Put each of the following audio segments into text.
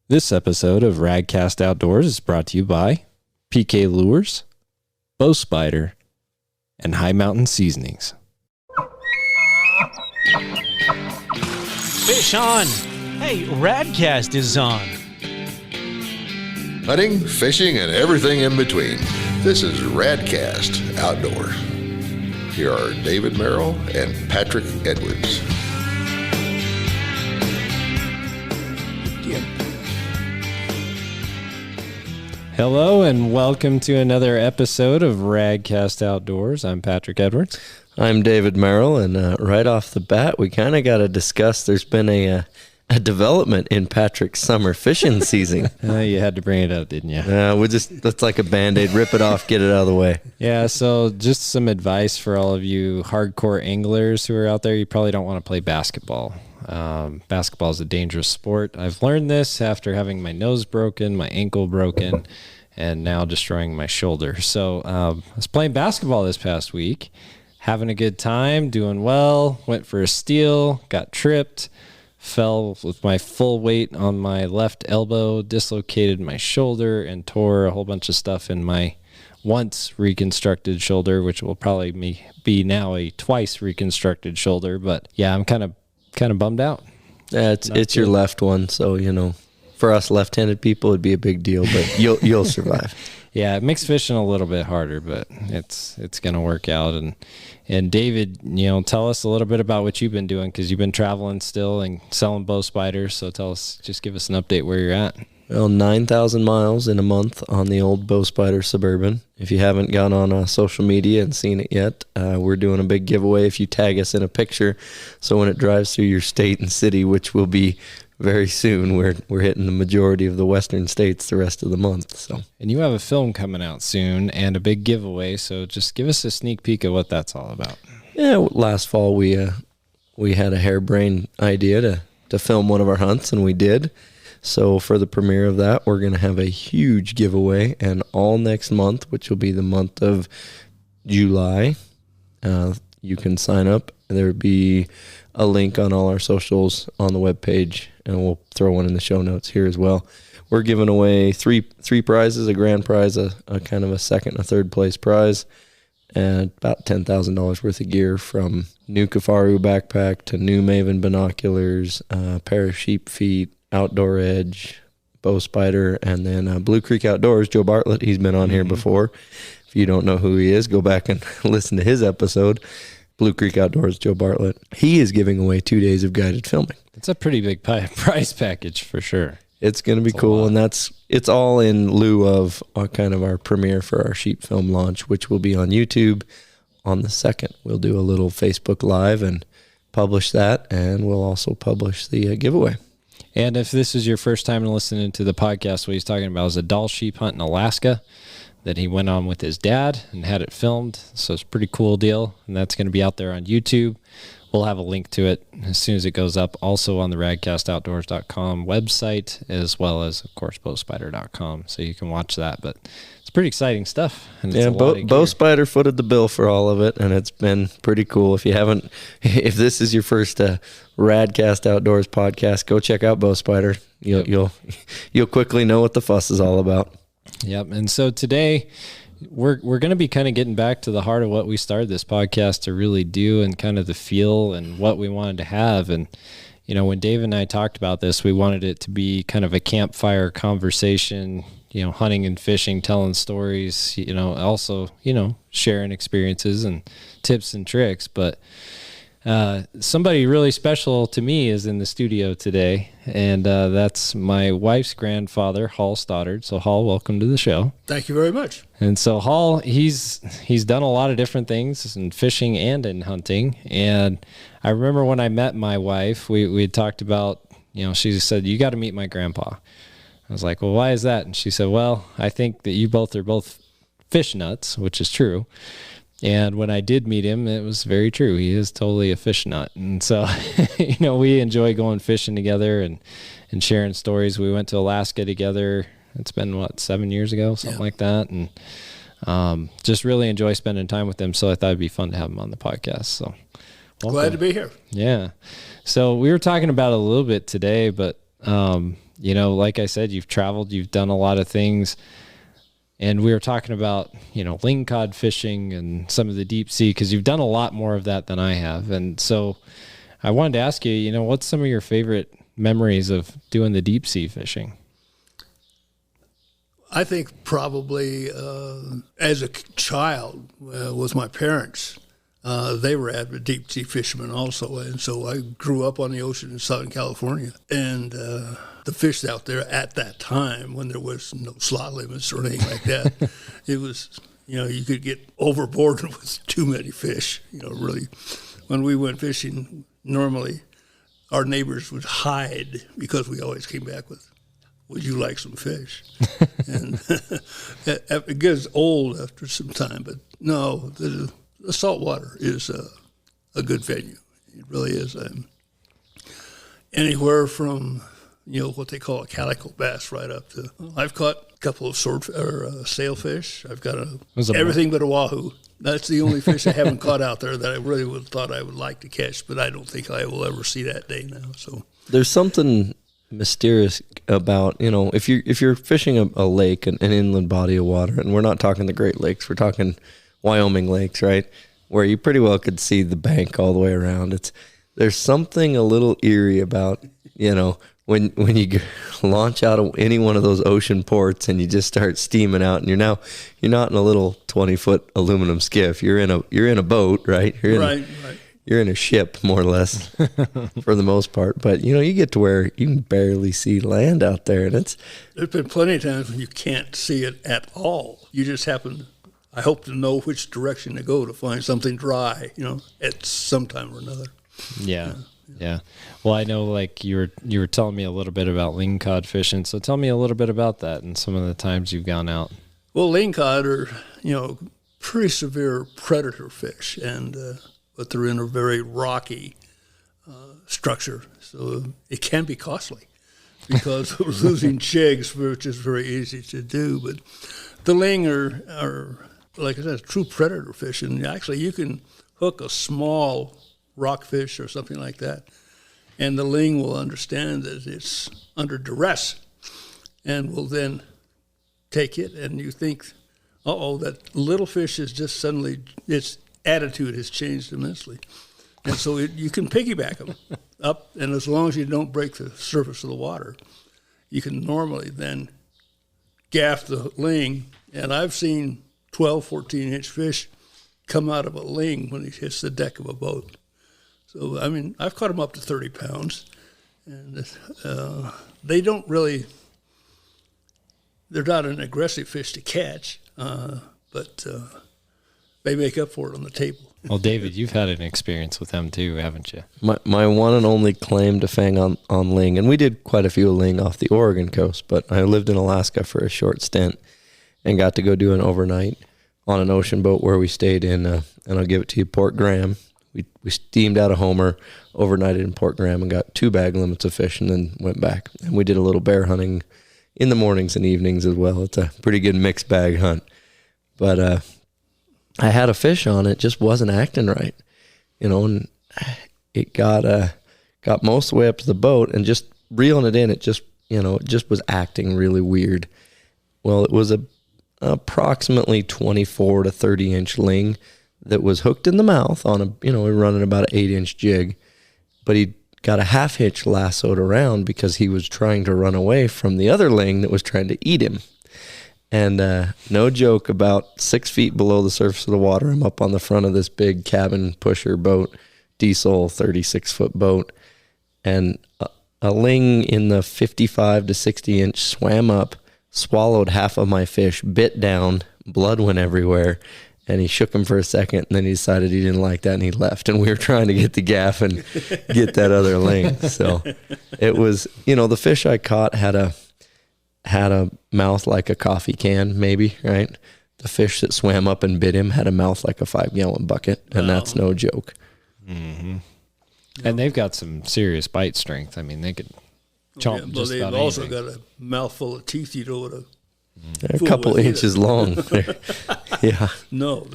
This episode of RadCast Outdoors is brought to you by PK Lures, Bow Spider, and High Mountain Seasonings. Fish on! Hey, RadCast is on. Hunting, fishing, and everything in between. This is RadCast Outdoors. Here are David Merrill and Patrick Edwards. Hello and welcome to another episode of RadCast Outdoors. I'm Patrick Edwards. I'm David Merrill, and right off the bat, we kind of got to discuss there's been a development in Patrick's summer fishing season. You had to bring it up, didn't you? That's like a Band-Aid, rip it off, get it out of the way. Yeah, so just some advice for all of you hardcore anglers who are out there. You probably don't want to play basketball. Basketball is a dangerous sport. I've learned this after having my nose broken, my ankle broken, and now destroying my shoulder. So I was playing basketball this past week, having a good time, doing well, went for a steal, got tripped, fell with my full weight on my left elbow, dislocated my shoulder, and tore a whole bunch of stuff in my once reconstructed shoulder, which will probably be now a twice reconstructed shoulder. But yeah, I'm kind of bummed out. Yeah, it's your left one, so you know, for us left-handed people, it'd be a big deal, but you'll survive. Yeah, it makes fishing a little bit harder, but it's gonna work out. And David, you know, tell us a little bit about what you've been doing, because you've been traveling still and selling bow spiders. So just give us an update where you're at. Well, 9,000 miles in a month on the old Bow Spider Suburban. If you haven't gone on social media and seen it yet, we're doing a big giveaway if you tag us in a picture. So when it drives through your state and city, which will be very soon, we're hitting the majority of the western states the rest of the month. So, and you have a film coming out soon and a big giveaway. So just give us a sneak peek of what that's all about. Yeah, last fall we had a harebrained idea to film one of our hunts, and we did. So for the premiere of that, we're going to have a huge giveaway, and all next month, which will be the month of July, you can sign up. There will be a link on all our socials on the webpage, and we'll throw one in the show notes here as well. We're giving away three prizes, a grand prize, a kind of a second and a third place prize, and about $10,000 worth of gear, from new Kafaru backpack to new Maven binoculars, a pair of sheep feet, Outdoor Edge, Bow Spider, and then Blue Creek Outdoors, Joe Bartlett. He's been on here before. If you don't know who he is, go back and listen to his episode. Blue Creek Outdoors, Joe Bartlett. He is giving away 2 days of guided filming. It's a pretty big prize package for sure. It's going to be cool, and it's all in lieu of kind of our premiere for our sheep film launch, which will be on YouTube on the 2nd. We'll do a little Facebook Live and publish that, and we'll also publish the giveaway. And if this is your first time listening to the podcast, what he's talking about is a Dall sheep hunt in Alaska that he went on with his dad and had it filmed. So it's a pretty cool deal, and that's going to be out there on YouTube. We'll have a link to it as soon as it goes up, also on the radcastoutdoors.com website, as well as, of course, bowspider.com, so you can watch that. But it's pretty exciting stuff. And yeah, Bow Spider footed the bill for all of it, and it's been pretty cool. If this is your first RadCast Outdoors podcast, go check out Bow Spider. You'll quickly know what the fuss is all about. Yep. And so today we're going to be kind of getting back to the heart of what we started this podcast to really do, and kind of the feel and what we wanted to have. And, you know, when Dave and I talked about this, we wanted it to be kind of a campfire conversation, you know, hunting and fishing, telling stories, you know, also, you know, sharing experiences and tips and tricks. But somebody really special to me is in the studio today, and that's my wife's grandfather, Hall Stoddard. So Hall, welcome to the show. Thank you very much. And so Hall, he's done a lot of different things in fishing and in hunting. And I remember when I met my wife, we had talked about, you know, she said, "You got to meet my grandpa." I was like, "Well, why is that?" And she said, "Well, I think that you both are both fish nuts," which is true. And when I did meet him, it was very true. He is totally a fish nut. And so, you know, we enjoy going fishing together and sharing stories. We went to Alaska together. It's been, 7 years ago, something like that. And just really enjoy spending time with him. So I thought it'd be fun to have him on the podcast. So welcome. Glad to be here. Yeah. So we were talking about it a little bit today, but like I said, you've traveled, you've done a lot of things. And we were talking about, lingcod fishing and some of the deep sea, because you've done a lot more of that than I have. And so I wanted to ask you, what's some of your favorite memories of doing the deep sea fishing? I think probably as a child with my parents, they were avid deep sea fishermen also. And so I grew up on the ocean in Southern California. And the fish out there at that time, when there was no slot limits or anything like that, it was, you could get overboard with too many fish. Really, when we went fishing, normally our neighbors would hide because we always came back with, would you like some fish? And it gets old after some time, but no, the saltwater is a good venue. It really is. Anywhere from, what they call a calico bass right up to, I've caught a couple of sailfish. I've got everything but a wahoo. That's the only fish I haven't caught out there that I really would thought I would like to catch, but I don't think I will ever see that day now. So there's something mysterious about, if you're fishing a lake, an inland body of water, and we're not talking the Great Lakes, we're talking Wyoming lakes, right, where you pretty well could see the bank all the way around. There's something a little eerie about, when you launch out of any one of those ocean ports and you just start steaming out, and you're not in a little 20-foot aluminum skiff. You're in a boat, right? You're in a ship, more or less, for the most part. But, you get to where you can barely see land out there. And there's been plenty of times when you can't see it at all. You just happen, I hope, to know which direction to go to find something dry, at some time or another. Yeah. Well, I know, like you were telling me a little bit about lingcod fishing. So tell me a little bit about that and some of the times you've gone out. Well, lingcod are, pretty severe predator fish, but they're in a very rocky structure, so it can be costly because of losing jigs, which is very easy to do. But the ling are, like I said, true predator fish, and actually you can hook a small rockfish or something like that, and the ling will understand that it's under duress and will then take it, and you think, that little fish is just suddenly, its attitude has changed immensely. And so you can piggyback them up, and as long as you don't break the surface of the water, you can normally then gaff the ling. And I've seen 12, 14-inch fish come out of a ling when he hits the deck of a boat. So, I've caught them up to 30 pounds, and they don't really, they're not an aggressive fish to catch, but they make up for it on the table. Well, David, you've had an experience with them too, haven't you? My one and only claim to fang on ling, and we did quite a few ling off the Oregon coast, but I lived in Alaska for a short stint and got to go do an overnight on an ocean boat where we stayed in, and I'll give it to you, Port Graham. We steamed out of Homer, overnighted in Port Graham, and got 2 bag limits of fish, and then went back. And we did a little bear hunting in the mornings and evenings as well. It's a pretty good mixed bag hunt. But I had a fish on it, just wasn't acting right, and it got most of the way up to the boat, and just reeling it in, it just was acting really weird. Well, it was approximately 24 to 30 inch ling that was hooked in the mouth on we were running about an 8-inch jig, but he got a half hitch lassoed around because he was trying to run away from the other ling that was trying to eat him. And no joke, about 6 feet below the surface of the water, I'm up on the front of this big cabin pusher boat, diesel 36-foot boat, and a ling in the 55 to 60 inch swam up, swallowed half of my fish, bit down, blood went everywhere, and he shook him for a second, and then he decided he didn't like that, and he left. And we were trying to get the gaff and get that other ling. So it was, the fish I caught had a mouth like a coffee can, maybe, right? The fish that swam up and bit him had a mouth like a 5-gallon bucket, and that's no joke. Mm-hmm. And they've got some serious bite strength. They could chomp just about anything. They've also got a mouthful of teeth, They're a couple inches long. Yeah. No,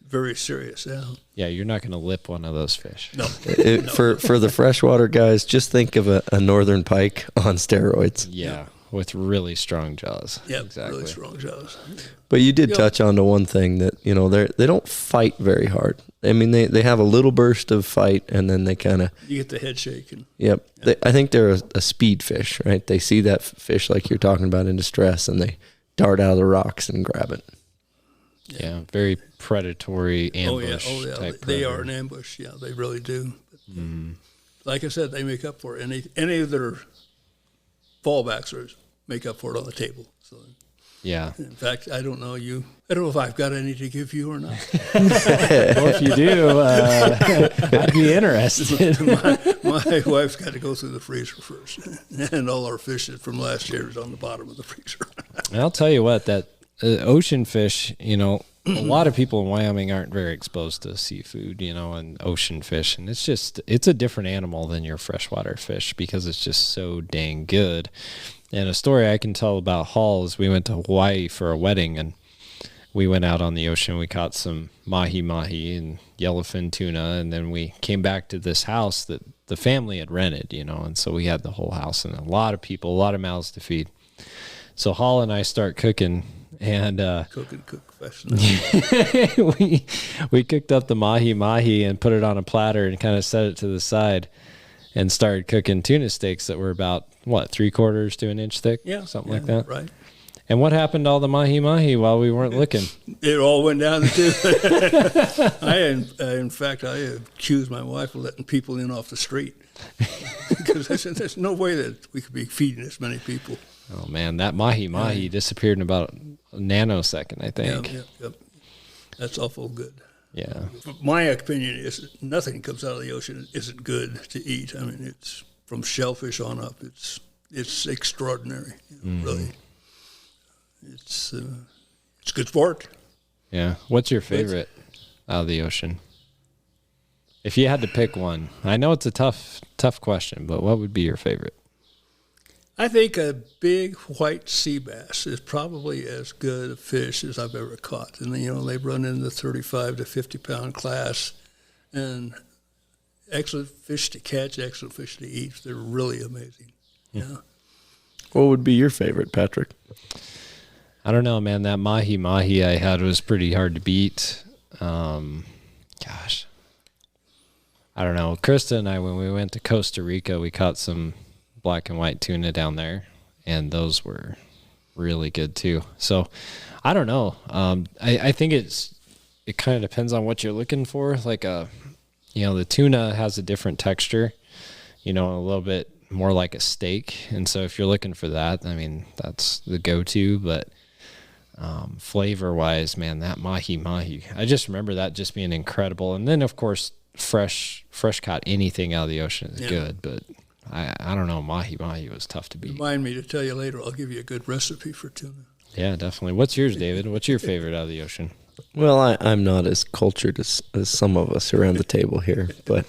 very serious. Yeah. Yeah, you're not going to lip one of those fish. No. For the freshwater guys, just think of a northern pike on steroids. Yeah, with really strong jaws. Yeah, exactly. really strong jaws. But you did touch on to one thing that, they don't fight very hard. I mean, they have a little burst of fight, and then they kind of... You get the head shaking. Yep. I think they're a speed fish, right? They see that fish like you're talking about in distress, and they dart out of the rocks and grab it. Yeah, very predatory ambush type. They are an ambush. Yeah, they really do. But, like I said, they make up for it. Any of their fallbacks make up for it on the table. So, yeah. In fact, I don't know if I've got any to give you or not. Well, if you do, I'd be interested. My wife's got to go through the freezer first, and all our fish from last year is on the bottom of the freezer. And I'll tell you what, that ocean fish, a lot of people in Wyoming aren't very exposed to seafood, and ocean fish. And it's a different animal than your freshwater fish because it's just so dang good. And a story I can tell about Hall is we went to Hawaii for a wedding, and we went out on the ocean. We caught some mahi-mahi and yellowfin tuna, and then we came back to this house that the family had rented, and so we had the whole house and a lot of people, a lot of mouths to feed. So Hall and I start cooking, and cook fast. we cooked up the mahi-mahi and put it on a platter and kind of set it to the side and started cooking tuna steaks that were about, 3/4 to an inch thick? Yeah. Something like that. Right. And what happened to all the mahi-mahi while we weren't looking? It all went down the tube. In fact, I accused my wife of letting people in off the street. Because I said, there's no way that we could be feeding this many people. Oh, man, that mahi-mahi disappeared in about a nanosecond, I think. Yep. That's awful good. Yeah. My opinion is nothing comes out of the ocean isn't good to eat. I mean, it's from shellfish on up. It's extraordinary, really. It's good sport. Yeah. What's your favorite out of the ocean? If you had to pick one, I know it's a tough question, but what would be your favorite? I think a big white sea bass is probably as good a fish as I've ever caught. And, they run in the 35 to 50 pound class, and excellent fish to catch, excellent fish to eat. They're really amazing. Yeah. What would be your favorite, Patrick? I don't know, man. That mahi-mahi I had was pretty hard to beat. Gosh. I don't know. Krista and I, when we went to Costa Rica, we caught some black and white tuna down there, and those were really good too. So I don't know. I think it kind of depends on what you're looking for. Like the tuna has a different texture, a little bit more like a steak. And so if you're looking for that, I mean, that's the go-to. But flavor wise, man, that mahi-mahi, I just remember that just being incredible. And then of course, fresh caught anything out of the ocean is good, but I don't know, mahi-mahi was tough to beat. Remind me to tell you later, I'll give you a good recipe for tuna. Yeah, definitely. What's yours, David? What's your favorite out of the ocean? Well, I'm not as cultured as some of us around the table here, but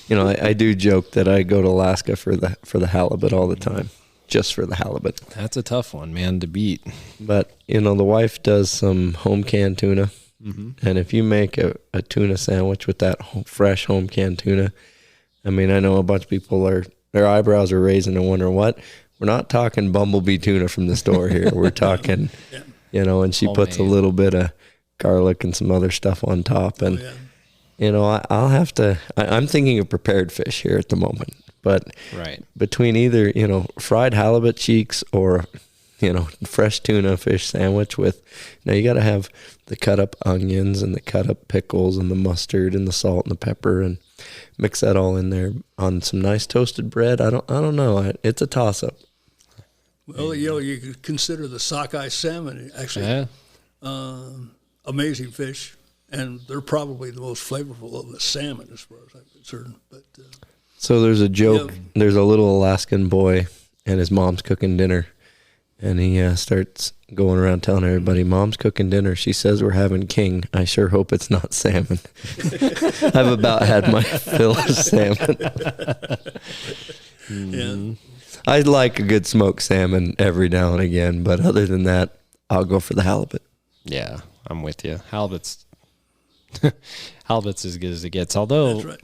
I do joke that I go to Alaska for the halibut all the time, just for the halibut. That's a tough one, man, to beat. But the wife does some home canned tuna, and if you make a tuna sandwich with that fresh home canned tuna, I mean, I know a bunch of people their eyebrows are raising and wondering what. We're not talking bumblebee tuna from the store here. We're talking, and she puts a little bit of garlic and some other stuff on top. And, I'll have to, I'm thinking of prepared fish here at the moment. But between either, fried halibut cheeks or, fresh tuna fish sandwich with, you got to have the cut up onions and the cut up pickles and the mustard and the salt and the pepper and mix that all in there on some nice toasted bread. I don't know. It's a toss up. Well, you could consider the sockeye salmon actually amazing fish, and they're probably the most flavorful of the salmon as far as I'm concerned. But so there's a joke. There's a little Alaskan boy, and his mom's cooking dinner, and he starts going around telling everybody, "Mom's cooking dinner. She says we're having king. I sure hope it's not salmon." I've about had my fill of salmon. Yeah. I like a good smoked salmon every now and again, but other than that, I'll go for the halibut. Yeah, I'm with you. Halibut's halibut's as good as it gets. Although That's right.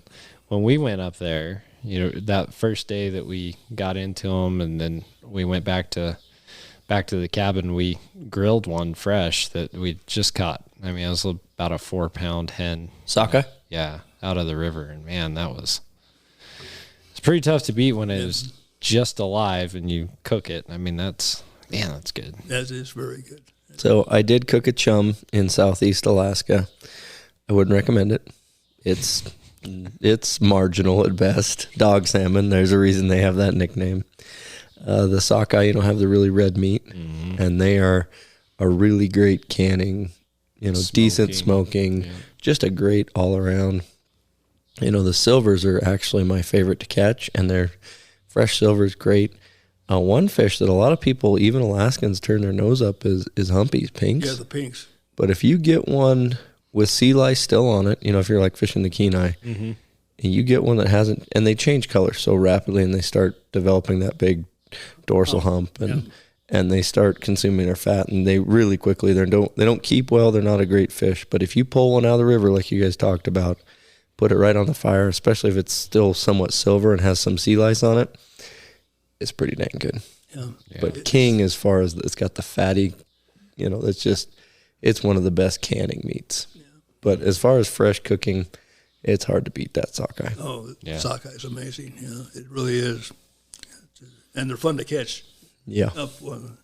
when we went up there, that first day that we got into them, and then we went back to the cabin, we grilled one fresh that we just caught. I mean, it was about a 4-pound hen. Sockeye? Yeah, out of the river. And man, it's pretty tough to beat when it is just alive and you cook it. I mean, that's good. That is very good. So I did cook a chum in Southeast Alaska. I wouldn't recommend it. It's marginal at best. Dog salmon, there's a reason they have that nickname. The sockeye, have the really red meat, and they are a really great canning, decent smoking, just a great all around. The silvers are actually my favorite to catch, and their fresh silver is great. One fish that a lot of people, even Alaskans, turn their nose up is humpies, pinks. Yeah, the pinks. But if you get one with sea lice still on it, if you're like fishing the Kenai, and you get one that hasn't, and they change color so rapidly, and they start developing that big dorsal hump, and they start consuming their fat, and they really quickly, they don't keep well. They're not a great fish. But if you pull one out of the river, like you guys talked about, put it right on the fire, especially if it's still somewhat silver and has some sea lice on it, it's pretty dang good. Yeah. But king, as far as it's got the fatty, it's one of the best canning meats. Yeah. But as far as fresh cooking, it's hard to beat that sockeye. Oh, sockeye is amazing. Yeah, it really is. And they're fun to catch. Yeah. When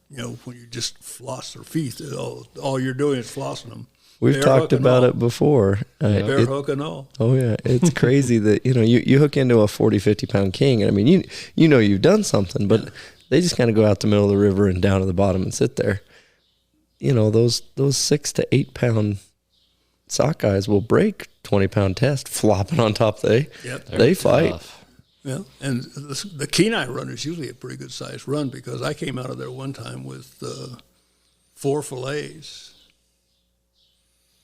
you just floss their feet, all you're doing is flossing them. We've talked about it before. Bare hook and all. Oh, yeah. It's crazy that, you hook into a 40, 50-pound king, and I mean, you've done something, but they just kind of go out the middle of the river and down to the bottom and sit there. Those 6 to 8 pound sockeyes will break 20-pound test flopping on top. They fight. Tough. Yeah, and the Kenai run is usually a pretty good sized run, because I came out of there one time with 4 fillets.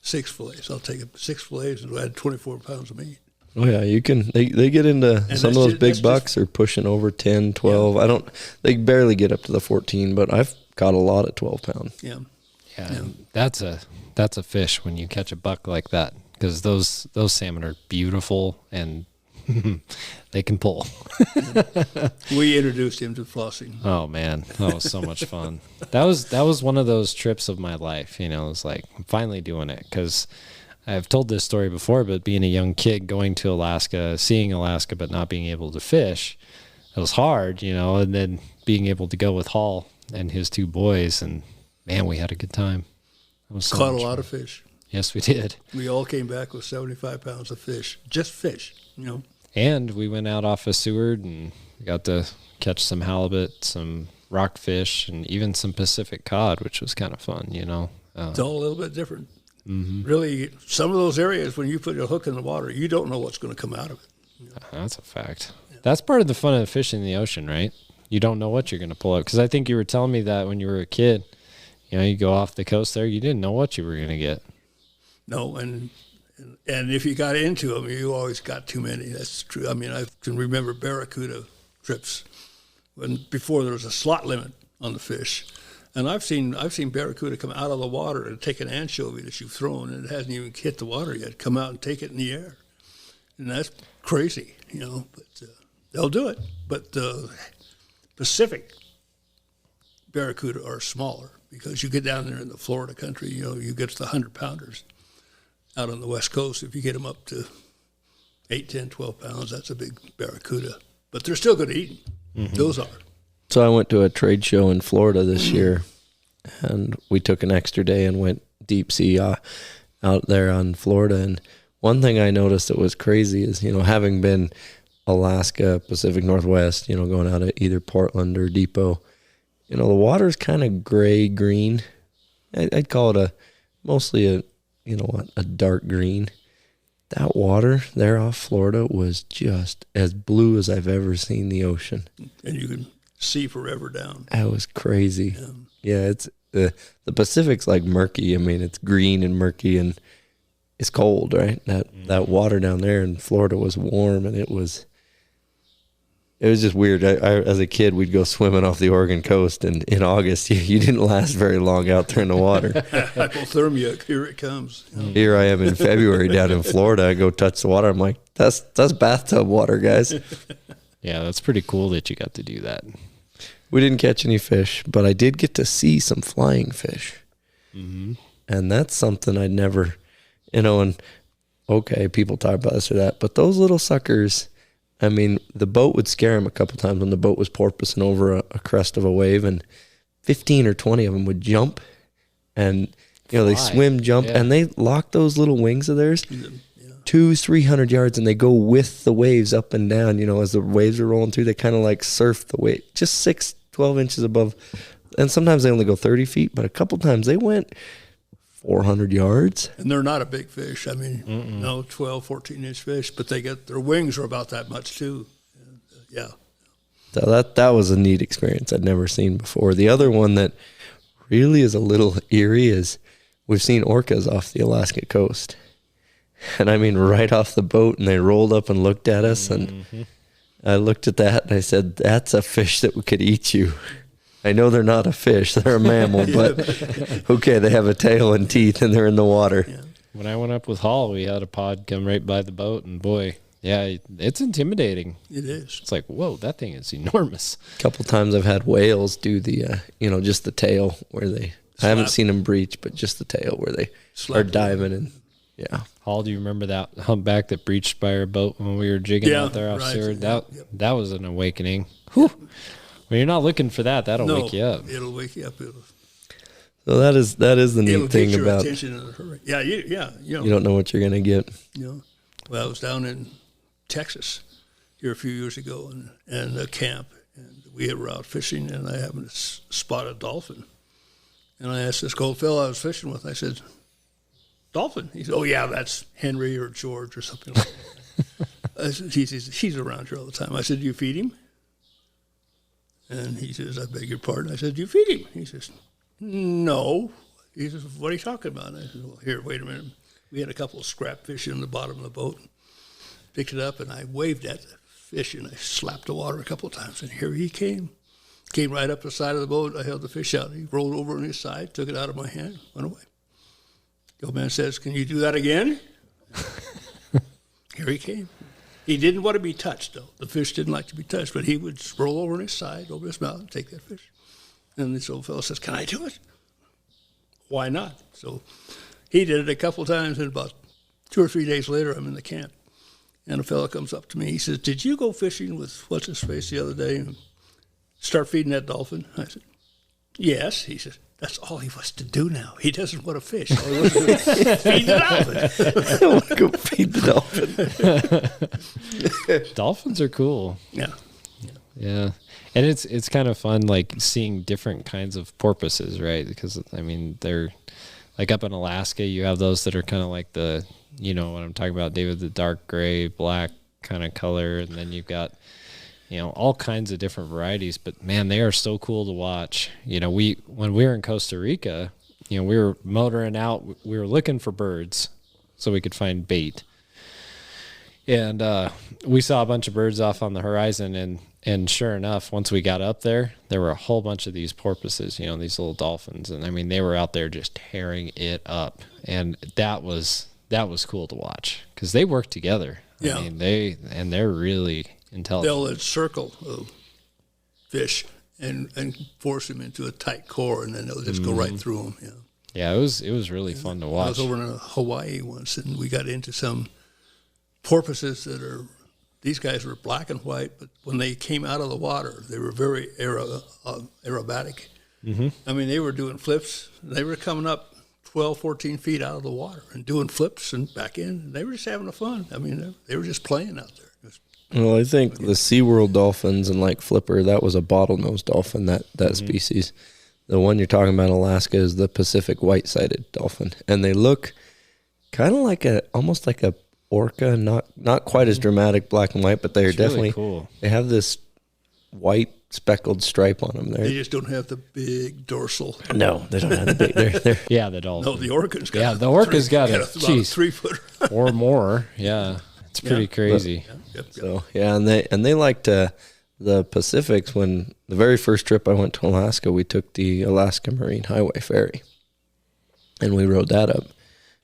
6 fillets. I'll take it. 6 fillets, and I had 24 pounds of meat. Oh yeah, you can. They get into some of those big bucks are pushing over 10, 12. Yeah. They barely get up to the 14, but I've caught a lot at 12 pound. Yeah. Yeah. That's a fish when you catch a buck like that, because those salmon are beautiful and they can pull. We introduced him to flossing. Oh man, that was so much fun. That was one of those trips of my life. It was like, I'm finally doing it, because I've told this story before, but being a young kid going to Alaska, seeing Alaska, but not being able to fish, it was hard, and then being able to go with Hall and his 2 boys, and man, we had a good time. It was so Caught a lot of fish. Yes, we did. We all came back with 75 pounds of fish. Just fish, And we went out off of Seward and got to catch some halibut, some rockfish, and even some Pacific cod, which was kind of fun, It's all a little bit different. Mm-hmm. Really, some of those areas, when you put a hook in the water, you don't know what's going to come out of it. That's a fact. Yeah. That's part of the fun of fishing in the ocean, right? You don't know what you're going to pull out. Because I think you were telling me that when you were a kid, you go off the coast there, you didn't know what you were going to get. No, and if you got into them, you always got too many. That's true. I mean, I can remember barracuda trips before there was a slot limit on the fish. And I've seen barracuda come out of the water and take an anchovy that you've thrown and it hasn't even hit the water yet, come out and take it in the air. And that's crazy, but they'll do it. But Pacific barracuda are smaller, because you get down there in the Florida country, you get to the 100-pounders. Out on the West Coast, if you get them up to 8, 10, 12 pounds, that's a big barracuda. But they're still good eating. Mm-hmm. Those are. So I went to a trade show in Florida this year, and we took an extra day and went deep sea out there on Florida. And one thing I noticed that was crazy is, having been Alaska, Pacific Northwest, going out of either Portland or Depot, the water's kind of gray-green. I'd call it mostly a dark green. That water there off Florida was just as blue as I've ever seen the ocean. And you can see forever down. That was crazy. Yeah, it's the Pacific's like murky. I mean, it's green and murky, and it's cold, right? That water down there in Florida was warm, and it was it was just weird. I, as a kid, we'd go swimming off the Oregon coast, and in August, you didn't last very long out there in the water. Hypothermia, here it comes. Here I am in February down in Florida. I go touch the water. I'm like, that's bathtub water, guys. Yeah, that's pretty cool that you got to do that. We didn't catch any fish, but I did get to see some flying fish. Mm-hmm. And that's something I'd never, and okay, people talk about this or that, but those little suckers, I mean, the boat would scare them a couple times when the boat was porpoising over a crest of a wave, and 15 or 20 of them would jump, and, they swim, jump, and they lock those little wings of theirs 200-300 yards, and they go with the waves up and down, as the waves are rolling through, they kind of like surf the wave, just 6-12 inches above, and sometimes they only go 30 feet, but a couple times they went 400 yards. And they're not a big fish. I mean, 12, 14-inch fish, but their wings are about that much too. And, yeah. So that was a neat experience I'd never seen before. The other one that really is a little eerie is we've seen orcas off the Alaska coast. And I mean, right off the boat, and they rolled up and looked at us, and I looked at that and I said, that's a fish that could eat you. I know they're not a fish, they're a mammal, but okay, they have a tail and teeth and they're in the water. Yeah. When I went up with Hall, we had a pod come right by the boat, and boy, yeah, it's intimidating. It is. It's like, whoa, that thing is enormous. A couple times I've had whales do the, just the tail where they, I haven't seen them breach, but just the tail where they are diving and, yeah. Hall, do you remember that humpback that breached by our boat when we were jigging out there off Seward? That was an awakening. Whew. When you're not looking for that, that'll wake you up. It'll wake you up. So that is the neat thing about. Attention in a hurry. Yeah. You don't know what you're gonna get. Well, I was down in Texas here a few years ago, and a camp, and we were out fishing, and I happened to spot a dolphin, and I asked this old fellow I was fishing with. I said, "Dolphin?" He said, "Oh yeah, that's Henry or George or something like that." I said, he's around here all the time. I said, "Do you feed him?" And he says, "I beg your pardon." I said, "Do you feed him?" He says, "No." He says, "What are you talking about?" And I said, "Well, here, wait a minute." We had a couple of scrap fish in the bottom of the boat. Picked it up, and I waved at the fish, and I slapped the water a couple of times. And here he came. Came right up the side of the boat. I held the fish out. He rolled over on his side, took it out of my hand, went away. The old man says, "Can you do that again?" Here he came. He didn't want to be touched, though. The fish didn't like to be touched, but he would roll over on his side, over his mouth, and take that fish. And this old fellow says, "Can I do it?" Why not? So he did it a couple of times, and about 2 or 3 days later, I'm in the camp. And a fellow comes up to me. He says, "Did you go fishing with what's-his-face the other day and start feeding that dolphin?" I said, "Yes." He says, "That's all he wants to do now. He doesn't want to fish. All he wants to do is feed the dolphin." I want to go feed the dolphin. Dolphins are cool. Yeah. Yeah. And it's kind of fun, like, seeing different kinds of porpoises, right? Because, I mean, they're, like, up in Alaska, you have those that are kind of like the, what I'm talking about, David, the dark gray, black kind of color. And then you've got, all kinds of different varieties. But, man, they are so cool to watch. When we were in Costa Rica, we were motoring out. We were looking for birds so we could find bait. And we saw a bunch of birds off on the horizon, and sure enough, once we got up there were a whole bunch of these porpoises, these little dolphins. And I mean, they were out there just tearing it up. And that was cool to watch because they work together. Yeah. I mean, they're really intelligent. They'll encircle a fish and force him into a tight core, and then they'll just go right through them. Yeah. Yeah, it was really fun to watch. I was over in Hawaii once, and we got into some porpoises these guys were black and white, but when they came out of the water, they were very aerobatic. Mm-hmm. I mean, they were doing flips. They were coming up 12, 14 feet out of the water and doing flips and back in. They were just having fun. I mean, they were just playing out there. Well, I think the SeaWorld dolphins and like Flipper, that was a bottlenose dolphin, that species. The one you're talking about in Alaska is the Pacific white-sided dolphin. And they look kind of like almost like a orca, not quite as dramatic black and white, but they're definitely really cool. They have this white speckled stripe on them. They just don't have the big dorsal. No, they don't have the big. They're yeah, the dolphin. No, the orca's got. Yeah, the orca's got a 3-footer or more. Yeah, it's pretty crazy. Yep. So yeah, and they like to the Pacifics, when the very first trip I went to Alaska, we took the Alaska Marine Highway ferry, and we rode that up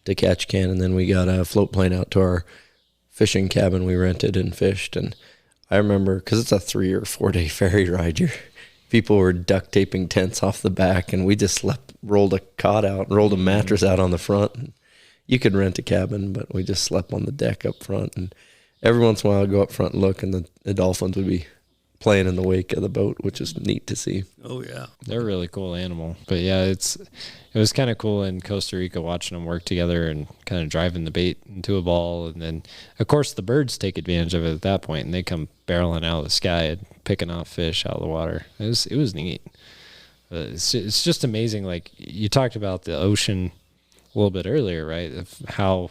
to Ketchikan, and then we got a float plane out to our fishing cabin we rented and fished. And I remember, because it's a 3 or 4 day ferry ride, people were duct taping tents off the back, and we just slept, rolled a cot out, rolled a mattress out on the front. And you could rent a cabin, but we just slept on the deck up front. And every once in a while I'd go up front and look, and the dolphins would be playing in the wake of the boat, which is neat to see. Oh, yeah. They're a really cool animal. But yeah, it was kind of cool in Costa Rica watching them work together and kind of driving the bait into a ball. And then, of course, the birds take advantage of it at that point, and they come barreling out of the sky and picking off fish out of the water. It was neat. It's just amazing. Like, you talked about the ocean a little bit earlier, right, of how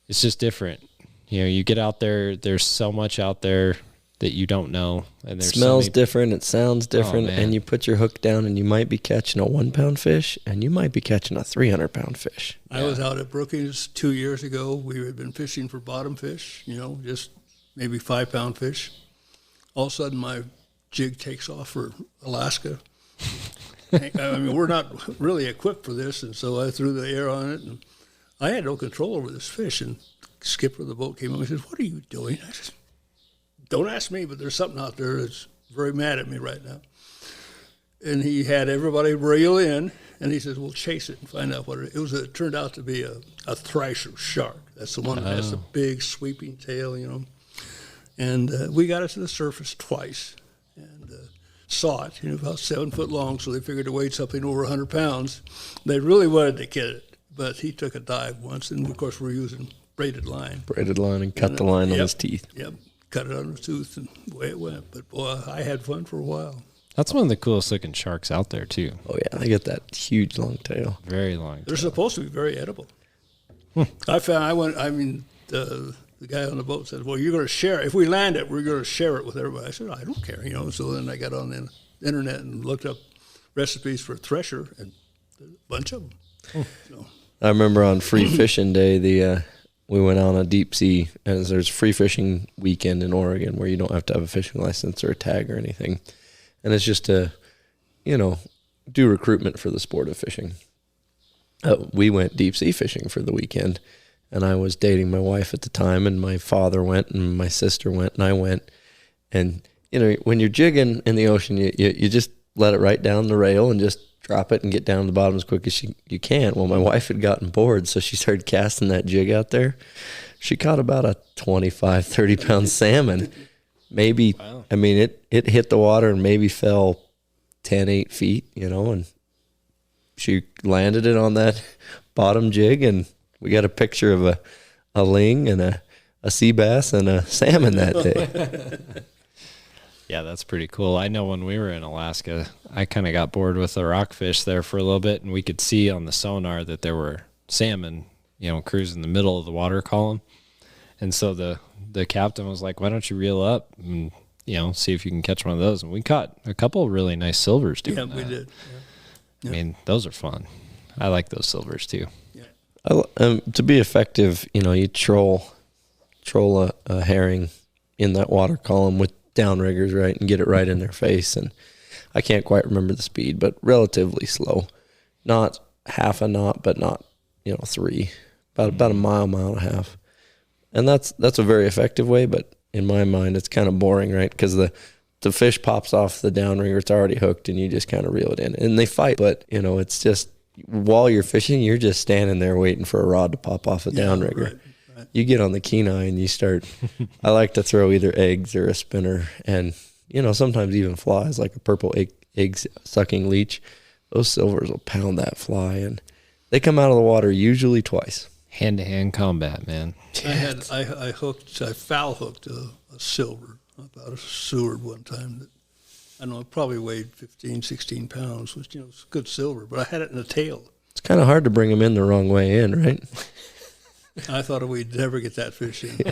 it's just different. You know, you get out there, there's so much out there that you don't know. And there's smells different, it sounds different, man. and you put your hook down and you might be catching a 1 pound fish and you might be catching a 300-pound fish. I was out at Brookings 2 years ago. We had been fishing for bottom fish, just maybe 5 pound fish. All of a sudden my jig takes off for Alaska. I mean, we're not really equipped for this, and so I threw the air on it, and I had no control over this fish. And the skipper of the boat came up and said, "What are you doing?" I said, "Don't ask me, but there's something out there that's very mad at me right now." And he had everybody reel in, and he says, "We'll chase it and find out what it is." It turned out to be a thrasher shark. That's the one that has the big sweeping tail, And we got it to the surface twice and saw it, about 7 foot long, so they figured it weighed something over 100 pounds. They really wanted to get it, but he took a dive once, and of course we're using braided line. Braided line and cut the line on his teeth. Yep. Cut it on his tooth, and away it went. But, boy, I had fun for a while. That's one of the coolest looking sharks out there, too. Oh, yeah. They get that huge long tail. Very long. They're supposed to be very edible. The guy on the boat said, "Well, you're going to share it. If we land it, we're going to share it with everybody." I said, "I don't care, So then I got on the internet and looked up recipes for thresher, and a bunch of them. So. I remember on free fishing day, we went on a deep sea, and there's free fishing weekend in Oregon where you don't have to have a fishing license or a tag or anything. And it's just to, do recruitment for the sport of fishing. We went deep sea fishing for the weekend, and I was dating my wife at the time, and my father went, and my sister went, and I went. And, when you're jigging in the ocean, you just let it right down the rail and just drop it and get down to the bottom as quick as you can. Well, my wife had gotten bored, so she started casting that jig out there. She caught about a 25, 30-pound salmon. Maybe, wow. I mean, it hit the water and maybe fell 10, 8 feet, and she landed it on that bottom jig, and we got a picture of a ling and a sea bass and a salmon that day. Yeah, that's pretty cool. I know when we were in Alaska, I kind of got bored with the rockfish there for a little bit, and we could see on the sonar that there were salmon, cruising the middle of the water column. And so the captain was like, "Why don't you reel up and, see if you can catch one of those?" And we caught a couple of really nice silvers doing that. Yeah, we did. Yeah. I mean, those are fun. I like those silvers too. Yeah. To be effective, you troll a herring in that water column with downriggers, right, and get it right in their face. And I can't quite remember the speed, but relatively slow. Not half a knot, but not 3. About a mile and a half. And that's a very effective way, but in my mind it's kind of boring, right? Because the fish pops off the downrigger, it's already hooked, and you just kind of reel it in. And they fight, but it's just while you're fishing, you're just standing there waiting for a rod to pop off a downrigger. Right. You get on the kenai and you start, I like to throw either eggs or a spinner and, sometimes even flies, like a purple egg sucking leech. Those silvers will pound that fly, and they come out of the water usually twice. Hand-to-hand combat, man. I foul hooked a silver about a Seward one time that, I don't know, it probably weighed 15, 16 pounds, which, it's good silver, but I had it in the tail. It's kind of hard to bring them in the wrong way in, right? I thought we'd never get that fish in. I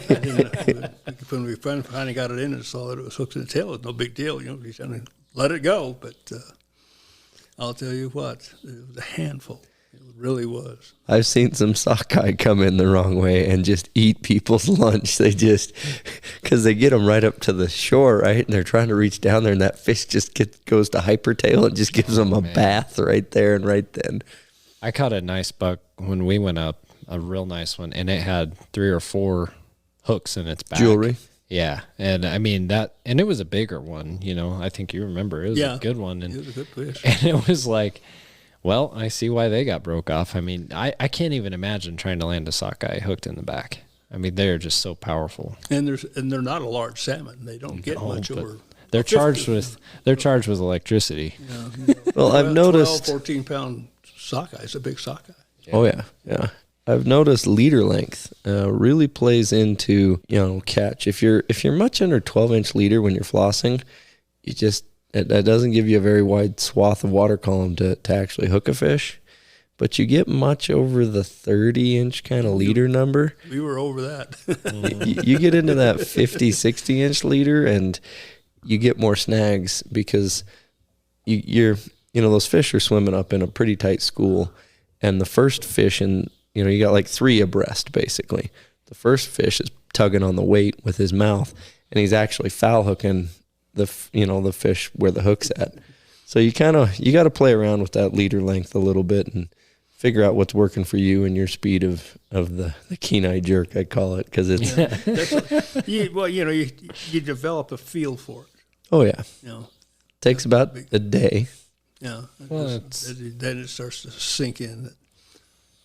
didn't, when we finally got it in and saw that it was hooked in the tail, it was no big deal. You let it go. But I'll tell you what, it was a handful. It really was. I've seen some sockeye come in the wrong way and just eat people's lunch. They just, because they get them right up to the shore, right? And they're trying to reach down there, and that fish just goes to hypertail and just gives them a bath right there and right then. I caught a nice buck when we went up, a real nice one, and it had 3 or 4 hooks in its back. Jewelry. Yeah, and I mean and it was a bigger one. I think you remember it was a good one, and it was a good fish. And it was like, well, I see why they got broke off. I mean, I can't even imagine trying to land a sockeye hooked in the back. I mean, they're just so powerful. And they're not a large salmon. They don't get much over. They're charged with electricity. Yeah, well, I've noticed 14-pound sockeye is a big sockeye. Yeah. Oh yeah. I've noticed leader length really plays into catch. If you're much under 12-inch leader when you're flossing, that doesn't give you a very wide swath of water column to actually hook a fish. But you get much over the 30-inch kind of leader number. We were over that. you get into that 50, 60-inch leader, and you get more snags because you're those fish are swimming up in a pretty tight school, and the first fish you got like 3 abreast basically. The first fish is tugging on the weight with his mouth, and he's actually foul hooking the fish where the hook's at. So you got to play around with that leader length a little bit and figure out what's working for you and your speed of the Kenai jerk, I call it, because it's you develop a feel for it. Oh yeah, takes about a day. Yeah, then it starts to sink in.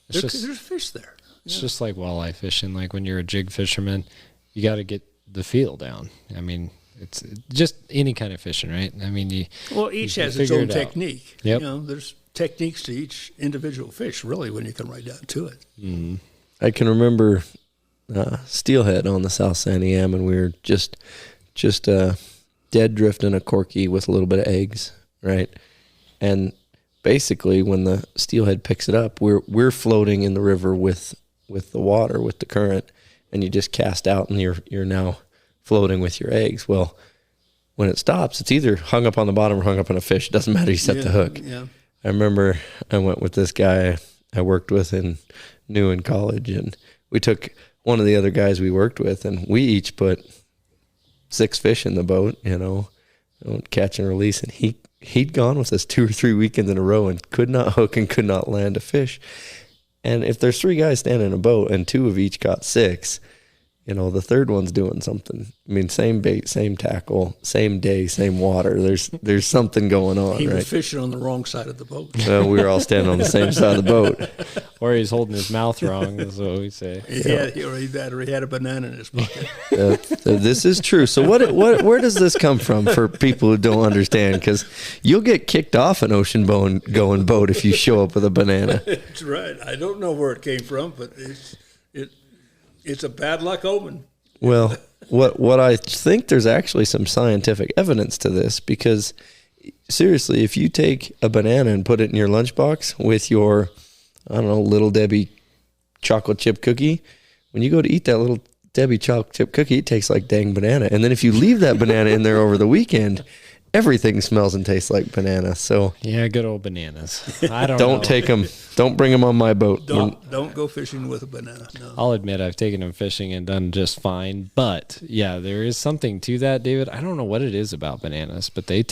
There's fish there. It's just like walleye fishing. Like when you're a jig fisherman, you got to get the feel down. I mean, it's just any kind of fishing, right? I mean, each has its own technique. Yep. There's techniques to each individual fish, really, when you come right down to it. Mm-hmm. I can remember steelhead on the South Sandy Am, and we were just dead drifting a corky with a little bit of eggs, right? And basically, when the steelhead picks it up, we're floating in the river with the water, with the current, and you just cast out, and you're now floating with your eggs. Well, when it stops, it's either hung up on the bottom or hung up on a fish. It doesn't matter. You set the hook. Yeah. I remember I went with this guy I worked with new in college, and we took one of the other guys we worked with, and we each put 6 fish in the boat, catch and release, and he'd gone with us 2 or 3 weekends in a row and could not hook and could not land a fish. And if there's 3 guys standing in a boat and 2 of each got 6, the third one's doing something. I mean, same bait, same tackle, same day, same water. There's something going on, he right? was fishing on the wrong side of the boat. Well, we were all standing on the same side of the boat. Or he's holding his mouth wrong, is what we say. He had a banana in his pocket. This is true. So where does this come from for people who don't understand? Because you'll get kicked off an ocean going boat if you show up with a banana. That's right. I don't know where it came from, but it's a bad luck omen. Well, what I think there's actually some scientific evidence to this, because seriously, if you take a banana and put it in your lunchbox with your, Little Debbie chocolate chip cookie, when you go to eat that Little Debbie chocolate chip cookie, it tastes like dang banana. And then if you leave that banana in there over the weekend, everything smells and tastes like banana. So yeah, good old bananas. I don't don't know. take them. Don't bring them on my boat. Don't go fishing with a banana. No. I'll admit I've taken them fishing and done just fine. But yeah, there is something to that, David. I don't know what it is about bananas, but they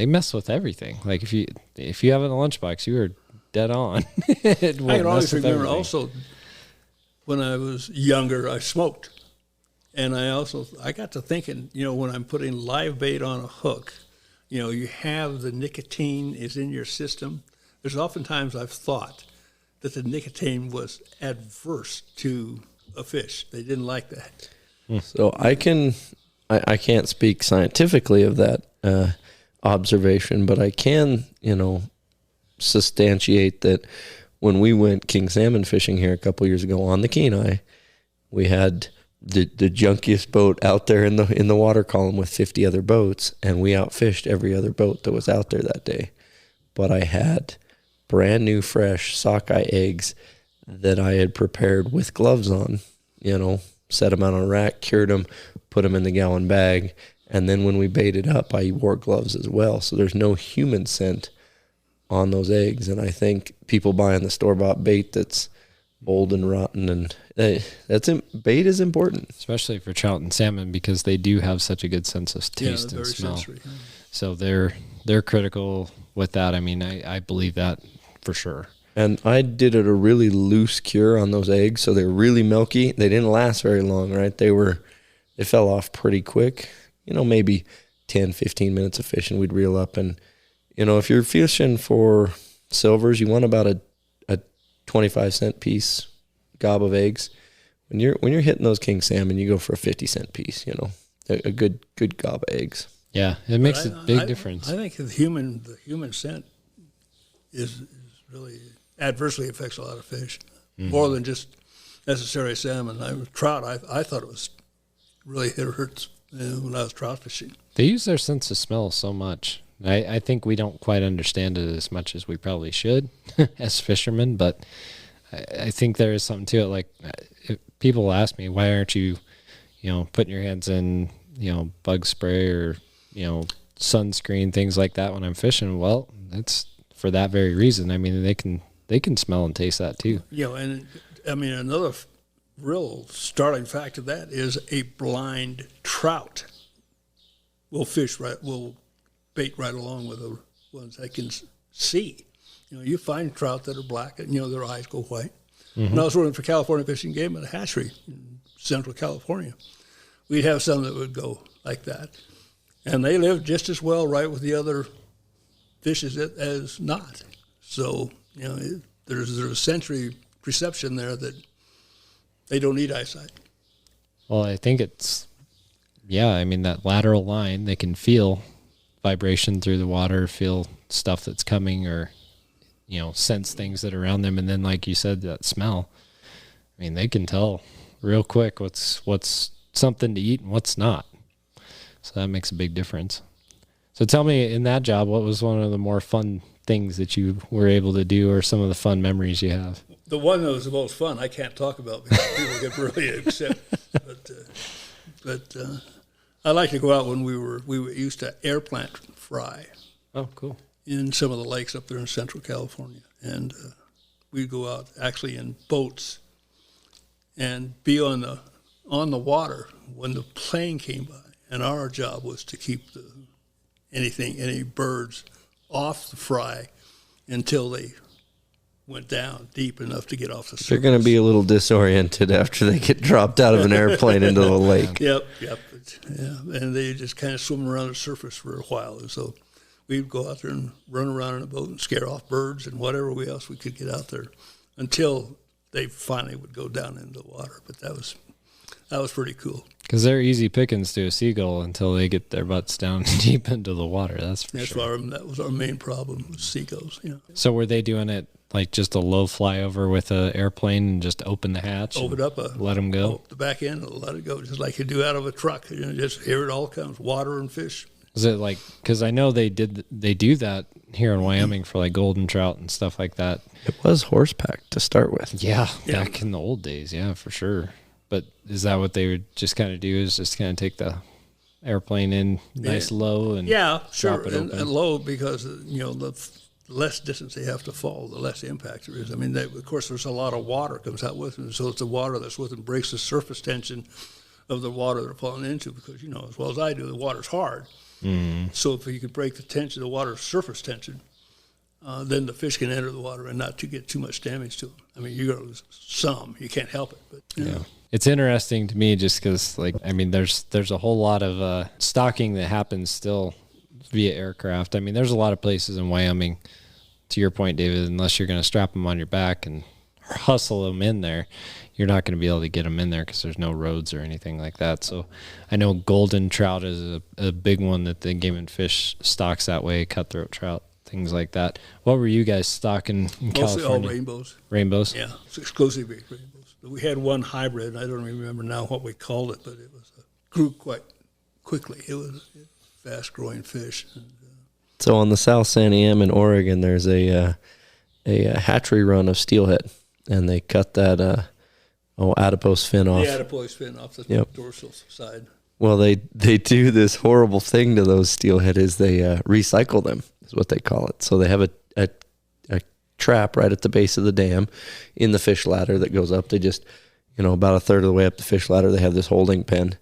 mess with everything. Like if you have it in a lunchbox, you are dead on. I can always remember also when I was younger, I smoked. And I got to thinking, when I'm putting live bait on a hook, you have the nicotine is in your system. There's oftentimes I've thought that the nicotine was adverse to a fish. They didn't like that. So I can't speak scientifically of that observation, but I can, substantiate that when we went king salmon fishing here a couple years ago on the Kenai, we had the junkiest boat out there in the water column with 50 other boats, and we outfished every other boat that was out there that day. But I had brand new fresh sockeye eggs that I had prepared with gloves on, set them out on a rack, cured them, put them in the gallon bag, and then when we baited up, I wore gloves as well. So there's no human scent on those eggs. And I think people buying the store-bought bait that's old and rotten, and bait is important, especially for trout and salmon, because they do have such a good sense of taste and smell. Sensory, yeah. So they're critical with that. I mean, I believe that for sure. And I did it a really loose cure on those eggs, so they're really milky. They didn't last very long, right? They fell off pretty quick. Maybe 10, 15 minutes of fishing, we'd reel up. And, if you're fishing for silvers, you want about a 25-cent piece gob of eggs. When you're hitting those king salmon, you go for a 50-cent piece, a good gob of eggs. Yeah, it makes a big difference. I think the human scent is really adversely affects a lot of fish, more than just necessarily salmon. Trout, I thought it was really hurts when I was trout fishing. They use their sense of smell so much. I think we don't quite understand it as much as we probably should as fishermen, but I think there is something to it. Like, people ask me, why aren't you, putting your hands in, bug spray or, sunscreen, things like that when I'm fishing? Well, it's for that very reason. I mean, they can smell and taste that too. And I mean, another real starting fact of that is a blind trout will bait right along with the ones they can see. You find trout that are black and, their eyes go white. When I was working for California Fish and Game at a hatchery in Central California, we'd have some that would go like that. And they lived just as well right with the other fishes as not. So, there's a sensory perception there that they don't need eyesight. Well, I think that lateral line, they can feel vibration through the water, feel stuff that's coming, or, sense things that are around them. And then, like you said, that smell, I mean, they can tell real quick what's something to eat and what's not. So that makes a big difference. So tell me, in that job, what was one of the more fun things that you were able to do, or some of the fun memories you have? The one that was the most fun, I can't talk about because people get really upset. But I like to go out when we used to air plant fry. Oh, cool. In some of the lakes up there in Central California. And we'd go out actually in boats and be on the water when the plane came by. And our job was to keep any birds off the fry until they went down deep enough to get off the surface. They're going to be a little disoriented after they get dropped out of an airplane into the lake. Yep. And they just kind of swim around the surface for a while. And so we'd go out there and run around in a boat and scare off birds and whatever else we could get out there until they finally would go down into the water. But that was pretty cool. Because they're easy pickings to a seagull until they get their butts down deep into the water. That's sure. That was our main problem with seagulls. So were they doing it like just a low flyover with an airplane and just open the hatch? Open up let them go? The back end and let it go, just like you do out of a truck. Just here it all comes, water and fish. Is it like, because I know they do that here in Wyoming for like golden trout and stuff like that. It was horse pack to start with. Yeah, back in the old days, yeah, for sure. But is that what they would just kind of do, is just kind of take the airplane in nice low and drop it open? And low because, the less distance they have to fall, the less impact there is. I mean, of course, there's a lot of water comes out with them, so it's the water that's with them breaks the surface tension of the water they're falling into because, as well as I do, the water's hard. Mm-hmm. So if you can break the tension, the water's surface tension, then the fish can enter the water and not to get too much damage to them. I mean, you're going to lose some. You can't help it. But yeah. It's interesting to me just because, there's a whole lot of stocking that happens still via aircraft. I mean, there's a lot of places in Wyoming, to your point, David, unless you're going to strap them on your back and hustle them in there, you're not going to be able to get them in there because there's no roads or anything like that. So I know golden trout is a big one that the Game and Fish stocks that way, cutthroat trout, things like that. What were you guys stocking in California? Mostly all rainbows. Rainbows? Yeah, it's exclusively rainbows. We had one hybrid, I don't remember now what we called it, but it grew quite quickly. It was a fast-growing fish. So on the South San Am in Oregon, there's a hatchery run of steelhead, and they cut that adipose fin off. The adipose fin off the dorsal side. Well, they do this horrible thing to those steelhead is they recycle them, is what they call it. So they have a trap right at the base of the dam in the fish ladder that goes up. They just, about a third of the way up the fish ladder, they have this holding pen,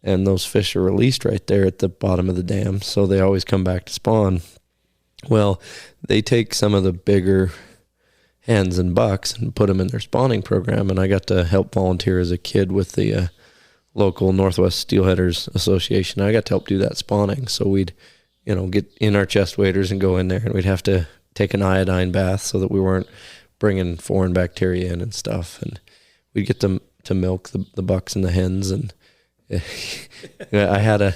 and those fish are released right there at the bottom of the dam. So they always come back to spawn. Well, they take some of the bigger hens and bucks and put them in their spawning program. And I got to help volunteer as a kid with the local Northwest Steelheaders Association. I got to help do that spawning. So we'd, get in our chest waders and go in there, and we'd have to take an iodine bath so that we weren't bringing foreign bacteria in and stuff. And we'd get to milk the bucks and the hens. And I had a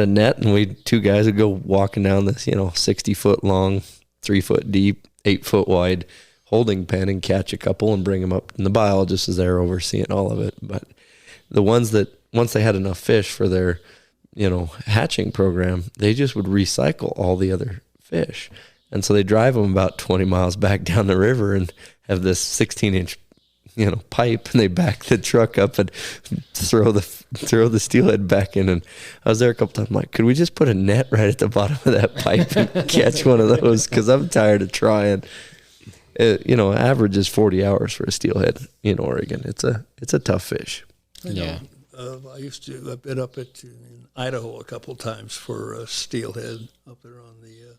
net, and two guys would go walking down this, 60-foot long, 3-foot deep, 8-foot wide holding pen and catch a couple and bring them up. And the biologist is there overseeing all of it. But the ones that, once they had enough fish for their, hatching program, they just would recycle all the other fish. And so they drive them about 20 miles back down the river and have this 16-inch, pipe, and they back the truck up and throw the steelhead back in. And I was there a couple times. I'm like, could we just put a net right at the bottom of that pipe and catch one of those? Because I'm tired of trying. Average is 40 hours for a steelhead in Oregon. It's a tough fish. I've been up in Idaho a couple of times for steelhead up there on the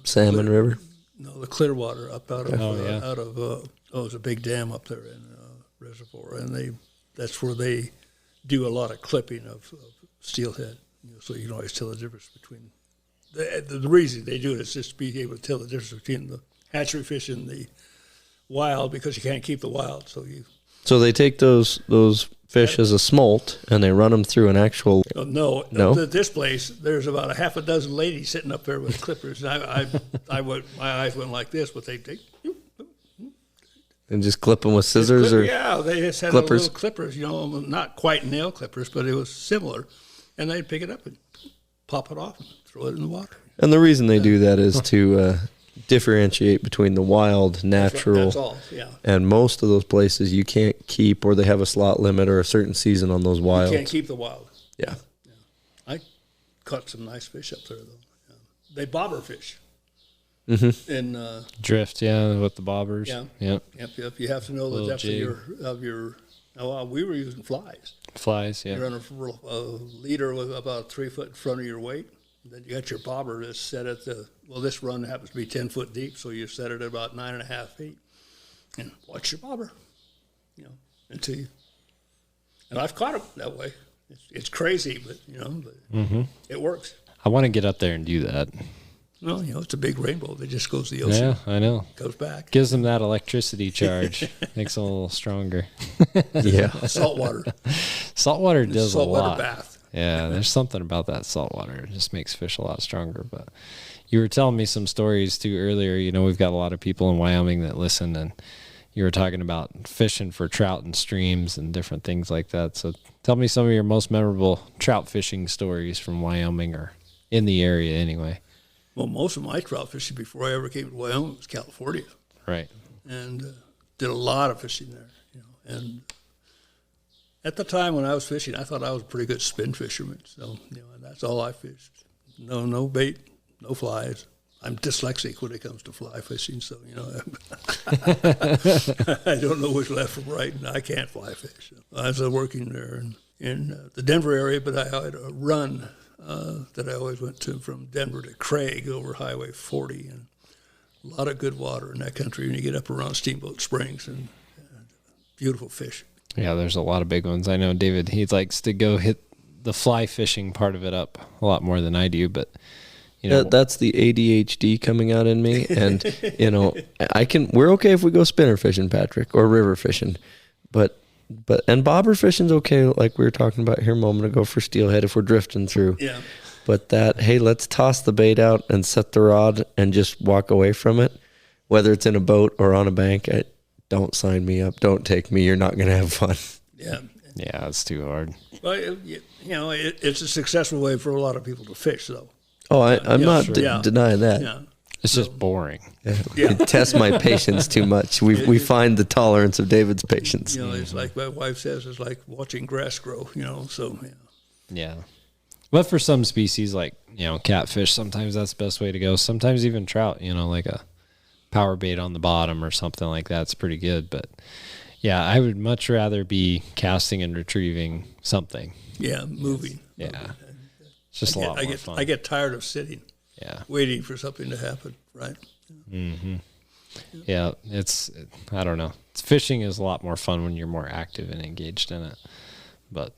Salmon River. No, the Clearwater up out of it's a big dam up there in reservoir, and that's where they do a lot of clipping of steelhead. So you can always tell the difference between the reason they do it is just to be able to tell the difference between the hatchery fish and the wild, because you can't keep the wild. So they take those fish as a smolt and they run them through an actual. No. At this place, there's about a half a dozen ladies sitting up there with clippers. And my eyes went like this, but they and just clip them with scissors they just had little clippers. Not quite nail clippers, but it was similar. And they'd pick it up and pop it off and throw it in the water. And the reason they do that is to differentiate between the wild, natural, that's all, and most of those places you can't keep, or they have a slot limit or a certain season on those wilds. You can't keep the wild. Yeah. I caught some nice fish up there, though. Yeah. They bobber fish. Mm-hmm. In drift, with the bobbers. Yeah. Yep. You have to know the depth of your. We were using flies. Flies, yeah. You're on a leader with about 3 foot in front of your weight. Then you got your bobber that's set at this run happens to be 10 foot deep, so you set it at about 9.5 feet. And watch your bobber, until you. And I've caught them that way. It's crazy, but, it works. I want to get up there and do that. Well, it's a big rainbow that just goes to the ocean. Yeah, I know. Goes back. Gives them that electricity charge. Makes them a little stronger. Yeah. Saltwater. Saltwater does a lot. Saltwater bath. Yeah, there's something about that saltwater. It just makes fish a lot stronger. But you were telling me some stories, too, earlier. We've got a lot of people in Wyoming that listen, and you were talking about fishing for trout in streams and different things like that. So tell me some of your most memorable trout fishing stories from Wyoming, or in the area anyway. Well, most of my trout fishing before I ever came to Wyoming was California. Right. And did a lot of fishing there, And at the time when I was fishing, I thought I was a pretty good spin fisherman. So, that's all I fished. No bait, no flies. I'm dyslexic when it comes to fly fishing, so, I don't know which left from right, and I can't fly fish. I was working there in the Denver area, but I had a run that I always went to from Denver to Craig over Highway 40, and a lot of good water in that country. And you get up around Steamboat Springs and beautiful fish. Yeah, there's a lot of big ones. I know David, he likes to go hit the fly fishing part of it up a lot more than I do, but that's the ADHD coming out in me. And, we're okay if we go spinner fishing, Patrick, or river fishing, and bobber fishing's okay, like we were talking about here a moment ago, for steelhead if we're drifting through. Yeah. But hey, let's toss the bait out and set the rod and just walk away from it, whether it's in a boat or on a bank. Don't sign me up. Don't take me. You're not going to have fun. Yeah. Yeah, it's too hard. Well, it's a successful way for a lot of people to fish, though. Oh, I'm not denying that. Yeah. It's just boring. You test my patience too much. We find the tolerance of David's patience. It's like my wife says, it's like watching grass grow, so. Yeah. But for some species like, catfish, sometimes that's the best way to go. Sometimes even trout, like a power bait on the bottom or something like that's pretty good. But yeah, I would much rather be casting and retrieving something. Yeah, moving. Yeah. It's just a lot more fun. I get tired of sitting. Yeah. Waiting for something to happen, right? Mm-hmm. Yeah, I don't know. Fishing is a lot more fun when you're more active and engaged in it. But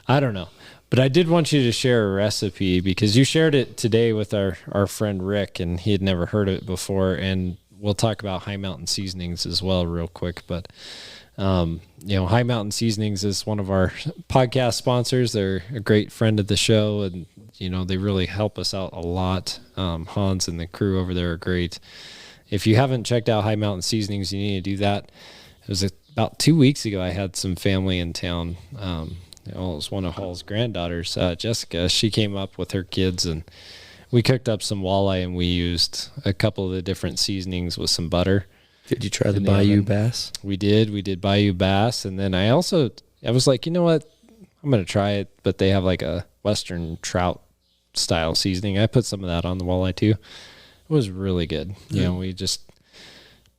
I don't know. But I did want you to share a recipe because you shared it today with our friend Rick, and he had never heard of it before. And we'll talk about High Mountain Seasonings as well real quick. But, High Mountain Seasonings is one of our podcast sponsors. They're a great friend of the show, and, they really help us out a lot. Hans and the crew over there are great. If you haven't checked out High Mountain Seasonings, you need to do that. It was about 2 weeks ago. I had some family in town. It was one of Hall's granddaughters, Jessica. She came up with her kids, and we cooked up some walleye, and we used a couple of the different seasonings with some butter. Did you try the Bayou bass? We did. We did Bayou bass, and then I was like, you know what? I'm going to try it, but they have like a Western trout style seasoning. I put some of that on the walleye too. It was really good. We just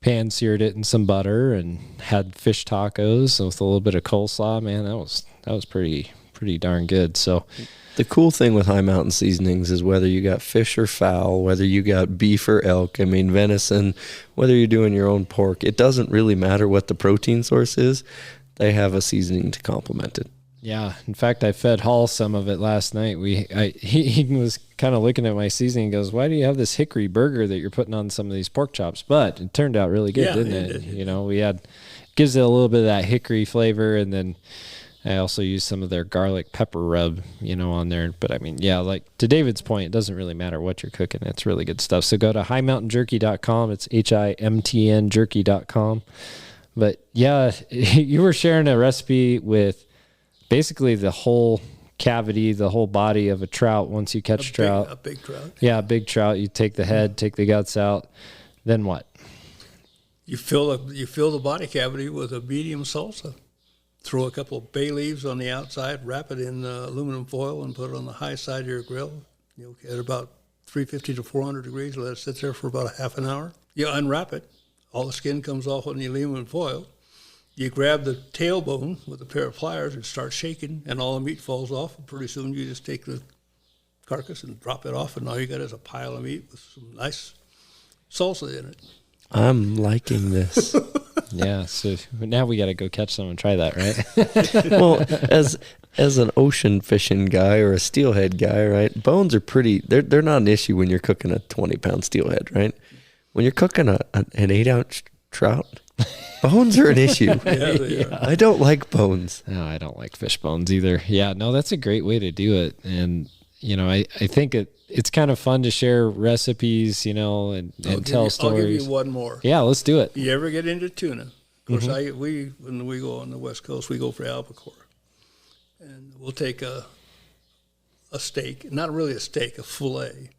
pan seared it in some butter and had fish tacos with a little bit of coleslaw. Man, that was pretty darn good. So the cool thing with High Mountain Seasonings is whether you got fish or fowl, whether you got beef or elk, venison, whether you're doing your own pork, it doesn't really matter what the protein source is. They have a seasoning to complement it. Yeah. In fact, I fed Hall some of it last night. He was kind of looking at my seasoning and goes, why do you have this hickory burger that you're putting on some of these pork chops? But it turned out really good, didn't it? Gives it a little bit of that hickory flavor. And then I also use some of their garlic pepper rub, on there. But like to David's point, it doesn't really matter what you're cooking. It's really good stuff. So go to highmountainjerky.com. It's HIMTN jerky.com. But yeah, you were sharing a recipe with basically the whole cavity, the whole body of a trout once you catch trout. A big trout. Yeah, a big trout. You take the head, take the guts out. Then what? You fill the body cavity with a medium salsa. Throw a couple of bay leaves on the outside, wrap it in aluminum foil, and put it on the high side of your grill. At about 350 to 400 degrees. Let it sit there for about a half an hour. You unwrap it. All the skin comes off on the aluminum foil. You grab the tailbone with a pair of pliers and start shaking, and all the meat falls off. And pretty soon you just take the carcass and drop it off, and all you got is a pile of meat with some nice salsa in it. I'm liking this. Yeah, so now we got to go catch some and try that, right? Well, as an ocean fishing guy or a steelhead guy, right? Bones are they're not an issue when you're cooking a 20-pound steelhead, right? When you're cooking an 8-ounce trout, bones are an issue. Yeah. I don't like bones. No, I don't like fish bones either. Yeah, no, that's a great way to do it. And, I think it's kind of fun to share recipes, and tell stories. I'll give you one more. Yeah, let's do it. You ever get into tuna? Of course, when we go on the West Coast, we go for albacore. And we'll take a steak, not really a steak, a fillet,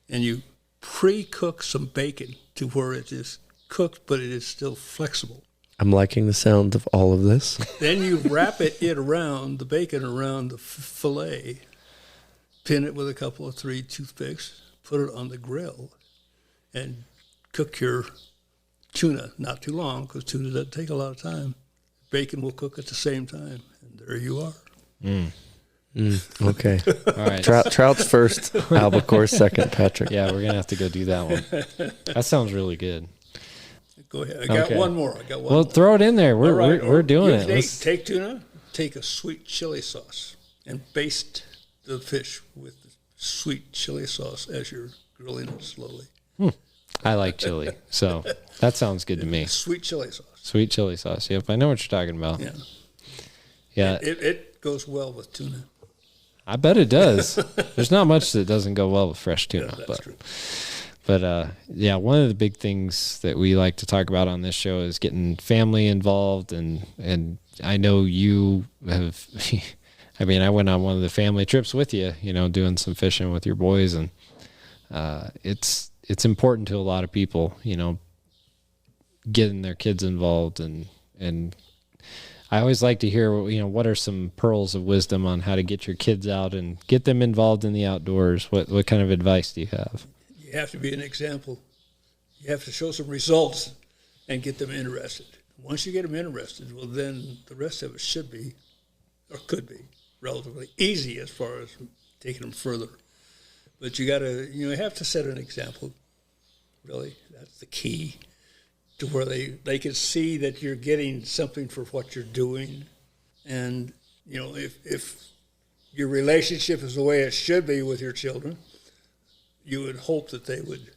and you pre-cook some bacon to where it is cooked, but it is still flexible. I'm liking the sound of all of this. Then you wrap it around the bacon around the fillet, pin it with a couple of 3 toothpicks, put it on the grill, and cook your tuna. Not too long, because tuna doesn't take a lot of time. Bacon will cook at the same time, and there you are. Okay. All right. Trout's first, albacore second, Patrick. Yeah, we're going to have to go do that one. That sounds really good. Go ahead. I got one more. Well, throw it in there. We're doing it. Take tuna, take a sweet chili sauce, and baste the fish with the sweet chili sauce as you're grilling it slowly. I like chili, so that sounds good to me. Sweet chili sauce. Sweet chili sauce. Yep, I know what you're talking about. Yeah. It goes well with tuna. I bet it does. There's not much that doesn't go well with fresh tuna. Yeah, that's true. But one of the big things that we like to talk about on this show is getting family involved, and I know you have. I went on one of the family trips with you, doing some fishing with your boys, and it's important to a lot of people, getting their kids involved, and I always like to hear, what are some pearls of wisdom on how to get your kids out and get them involved in the outdoors? What kind of advice do you have? You have to be an example. You have to show some results and get them interested. Once you get them interested, well, then the rest of it should be, or could be, relatively easy as far as taking them further. But you have to set an example, really. That's the key to where they can see that you're getting something for what you're doing. And, if your relationship is the way it should be with your children, you would hope that they would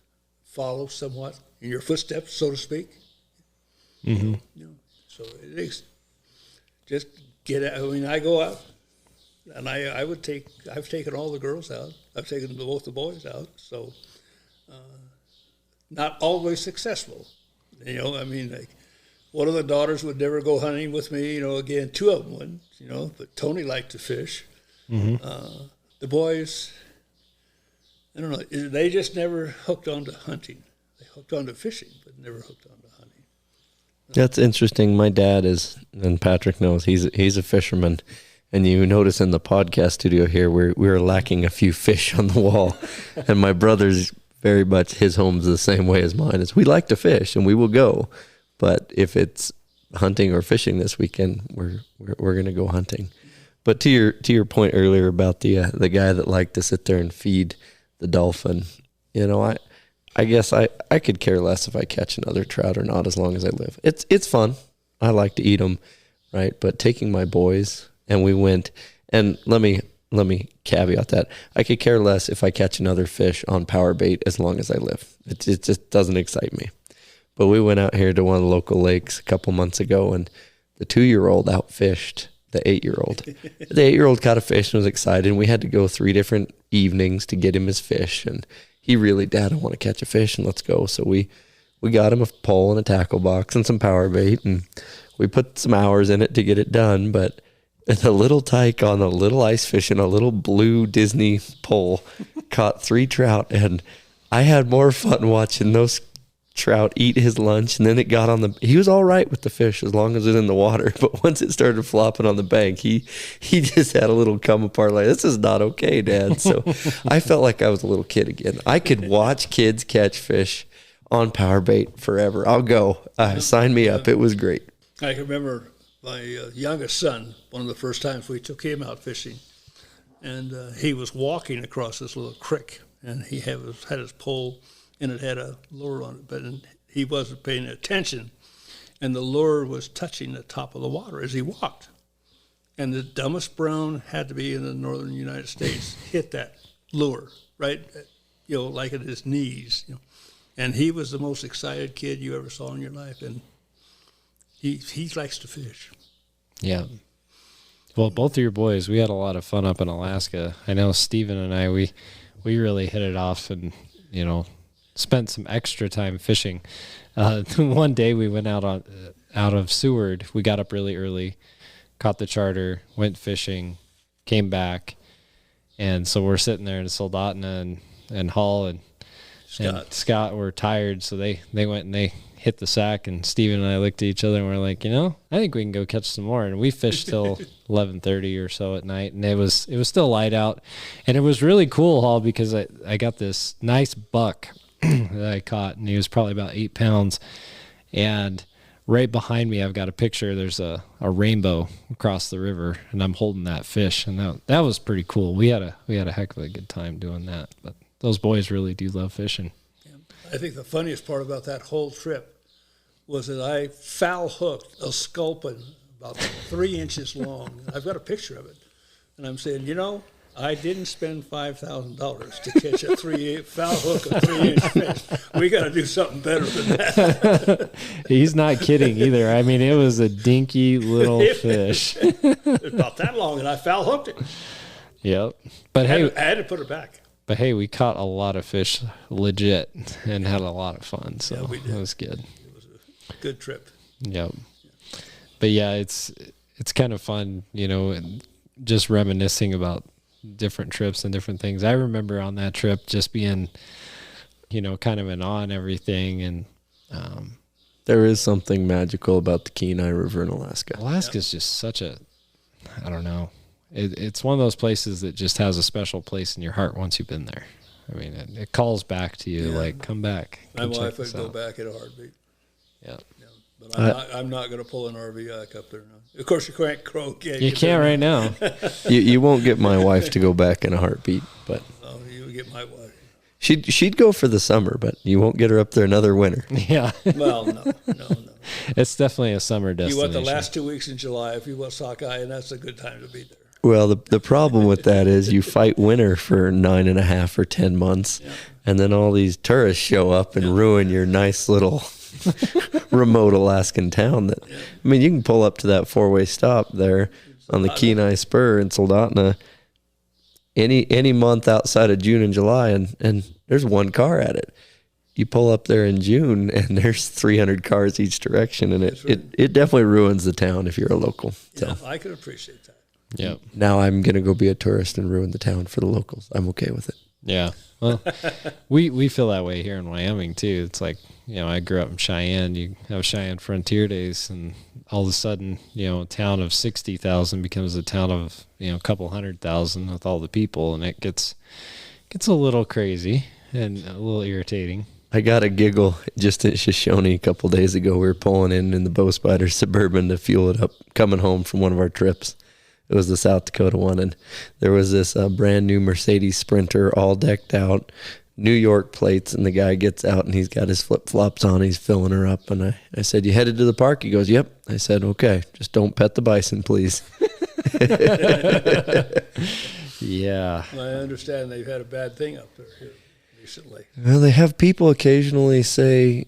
follow somewhat in your footsteps, so to speak. Mm-hmm. So it is just get out. I mean, I go out, and I've taken all the girls out. I've taken both the boys out. So not always successful. Like one of the daughters would never go hunting with me. Again, two of them wouldn't. But Tony liked to fish. Mm-hmm. The boys, I don't know. They just never hooked onto hunting. They hooked onto fishing, but never hooked onto hunting. That's interesting. My dad is, and Patrick knows, he's a fisherman. And you notice in the podcast studio here, we're lacking a few fish on the wall. And my brother's very much, his home's the same way as mine. Is we like to fish and we will go. But if it's hunting or fishing this weekend, we're going to go hunting. But to your point earlier about the guy that liked to sit there and feed the dolphin, I guess I could care less if I catch another trout or not, as long as I live. It's fun. I like to eat them, right? But taking my boys, and we went, and let me caveat that. I could care less if I catch another fish on power bait as long as I live. It just doesn't excite me. But we went out here to one of the local lakes a couple months ago, and the 2-year-old outfished the 8-year-old. The 8-year-old caught a fish and was excited, and we had to go 3 different evenings to get him his fish, and he really, Dad, I want to catch a fish, and let's go. So we got him a pole and a tackle box and some power bait, and we put some hours in it to get it done. But the little tyke on a little ice fish and a little blue Disney pole caught 3 trout, and I had more fun watching those trout eat his lunch. And then it got on he was all right with the fish as long as it was in the water, but once it started flopping on the bank, he just had a little come apart like, this is not okay, Dad. So I felt like I was a little kid again. I could watch kids catch fish on power bait forever. I'll go. Sign me up. It was great. I can remember my youngest son, one of the first times we took him out fishing, and he was walking across this little creek, and he had his pole, and it had a lure on it, but he wasn't paying attention, and the lure was touching the top of the water as he walked. And the dumbest brown had to be in the northern United States hit that lure, right, like at his knees. And he was the most excited kid you ever saw in your life, and he likes to fish. Yeah. Well, both of your boys, we had a lot of fun up in Alaska. I know Steven and I, we really hit it off and, spent some extra time fishing. One day we went out of Seward. We got up really early, caught the charter, went fishing, came back. And so we're sitting there in Soldotna and Hall and Scott were tired. So they went and they hit the sack, and Steven and I looked at each other and we're like, I think we can go catch some more. And we fished till 11:30 or so at night, and it was still light out, and it was really cool, Hall, because I got this nice buck that I caught, and he was probably about 8 pounds. And right behind me, I've got a picture. There's a rainbow across the river, and I'm holding that fish, and that was pretty cool. We had a heck of a good time doing that. But those boys really do love fishing. I think the funniest part about that whole trip was that I foul hooked a sculpin about 3 inches long. I've got a picture of it. And I'm saying, I didn't spend $5,000 to catch a foul hook a 3-inch fish. We got to do something better than that. He's not kidding either. I mean, it was a dinky little fish. About that long, and I foul hooked it. Yep. But I had to put it back. But hey, we caught a lot of fish legit and had a lot of fun. So we did. It was good. It was a good trip. Yep. But yeah, it's kind of fun, and just reminiscing about different trips and different things. I remember on that trip just being, kind of in awe and everything. And There is something magical about the Kenai River in Alaska. Alaska's just such a, I don't know. It's one of those places that just has a special place in your heart once you've been there. I mean, it calls back to you, like, come back. My wife would go back in a heartbeat. Yeah. But I'm not going to pull an RV up there now. Of course, you can't croak. You can't right now. You won't get my wife to go back in a heartbeat, but you get my wife. She'd go for the summer, but you won't get her up there another winter. Yeah. Well, no. It's definitely a summer destination. You want the last 2 weeks in July if you want sockeye, and that's a good time to be there. Well, the problem with that is you fight winter for 9.5 or 10 months, and then all these tourists show up and ruin your nice little remote Alaskan town. I mean, you can pull up to that 4-way stop there on the Kenai Spur in Soldotna any month outside of June and July, and there's one car at it. You pull up there in June, and there's 300 cars each direction, and it definitely ruins the town if you're a local. Yeah, So I can appreciate that. Yeah. now I'm going to go be a tourist and ruin the town for the locals. I'm okay with it. Yeah. Well, we feel that way here in Wyoming too. It's like, I grew up in Cheyenne. You have Cheyenne Frontier Days, and all of a sudden, a town of 60,000 becomes a town of, a couple 100,000 with all the people, and it gets a little crazy and a little irritating. I got a giggle just at Shoshone a couple days ago. We were pulling in the Bow Spider Suburban to fuel it up, coming home from one of our trips. It was the South Dakota one, and there was this brand new Mercedes Sprinter, all decked out, New York plates, and the guy gets out, and he's got his flip-flops on. He's filling her up, and I said, "You headed to the park?" He goes, "Yep." I said, "Okay, just don't pet the bison, please." Yeah. I understand they've had a bad thing up there here recently. Well, they have people occasionally say,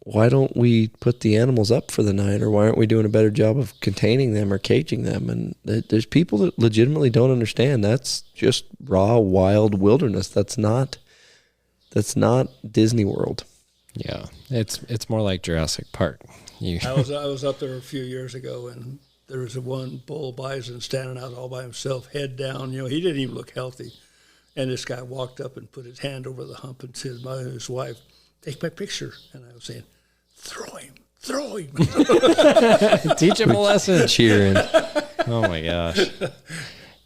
why don't we put the animals up for the night, or why aren't we doing a better job of containing them or caging them? And there's people that legitimately don't understand. That's just raw, wild wilderness. That's not Disney World. Yeah. It's more like Jurassic Park. I was up there a few years ago, and there was one bull bison standing out all by himself, head down. He didn't even look healthy. And this guy walked up and put his hand over the hump and said, his wife, "Take my picture." And I was saying, throw him. Teach him a lesson. Cheering. Oh my gosh.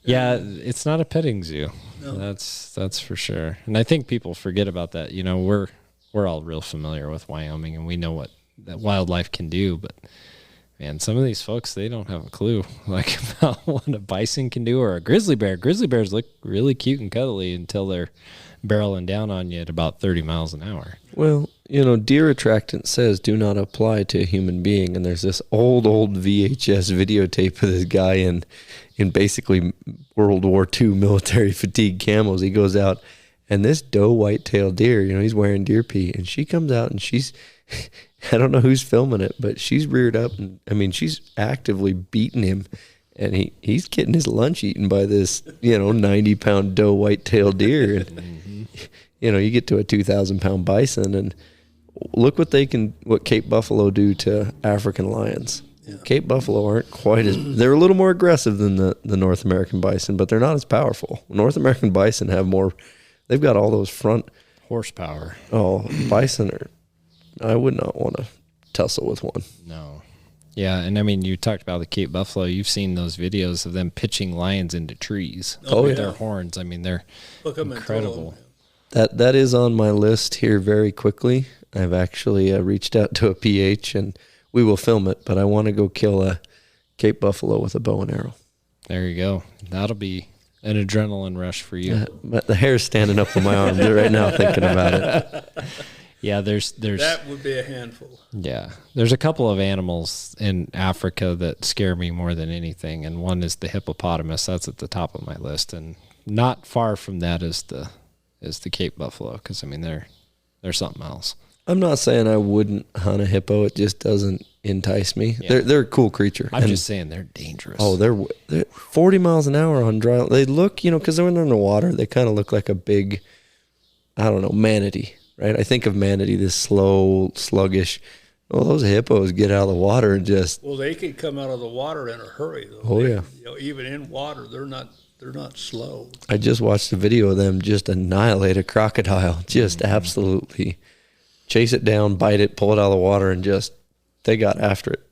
Yeah, it's not a petting zoo. No. That's for sure. And I think people forget about that. We're all real familiar with Wyoming, and we know what that wildlife can do, but man, some of these folks, they don't have a clue about what a bison can do, or a grizzly bear. Grizzly bears look really cute and cuddly until they're barreling down on you at about 30 miles an hour. Well, deer attractant says do not apply to a human being, and there's this old VHS videotape of this guy in basically World War II military fatigue camos. He goes out, and this doe white-tailed deer, he's wearing deer pee, and she comes out, and she's I don't know who's filming it, but she's reared up, and she's actively beating him, and he's getting his lunch eaten by this 90-pound doe white-tailed deer. And you get to a 2,000-pound bison, and look what Cape buffalo do to African lions. Yeah. Cape buffalo aren't quite they're a little more aggressive than the North American bison, but they're not as powerful. North American bison have more. They've got all those front horsepower. Oh, bison I would not want to tussle with one. No. Yeah, and you talked about the Cape buffalo. You've seen those videos of them pitching lions into trees with their horns. They're incredible. That is on my list here very quickly. I've actually reached out to a PH, and we will film it, but I want to go kill a Cape buffalo with a bow and arrow. There you go. That'll be an adrenaline rush for you. The hair's standing up on my arms right now thinking about it. Yeah, there's that would be a handful. Yeah, there's a couple of animals in Africa that scare me more than anything, and one is the hippopotamus. That's at the top of my list, and not far from that is the Cape buffalo, because they're something else. I'm not saying I wouldn't hunt a hippo. It just doesn't entice me. Yeah. They're a cool creature. I'm just saying they're dangerous. Oh, they're 40 miles an hour on dry. They look, because when they're in the water, they kind of look like a big, manatee. Right, I think of manatee, this slow, sluggish. Well, those hippos get out of the water and just. Well, they can come out of the water in a hurry, though. Oh yeah. Even in water, they're not slow. I just watched a video of them just annihilate a crocodile, just absolutely chase it down, bite it, pull it out of the water, and they got after it.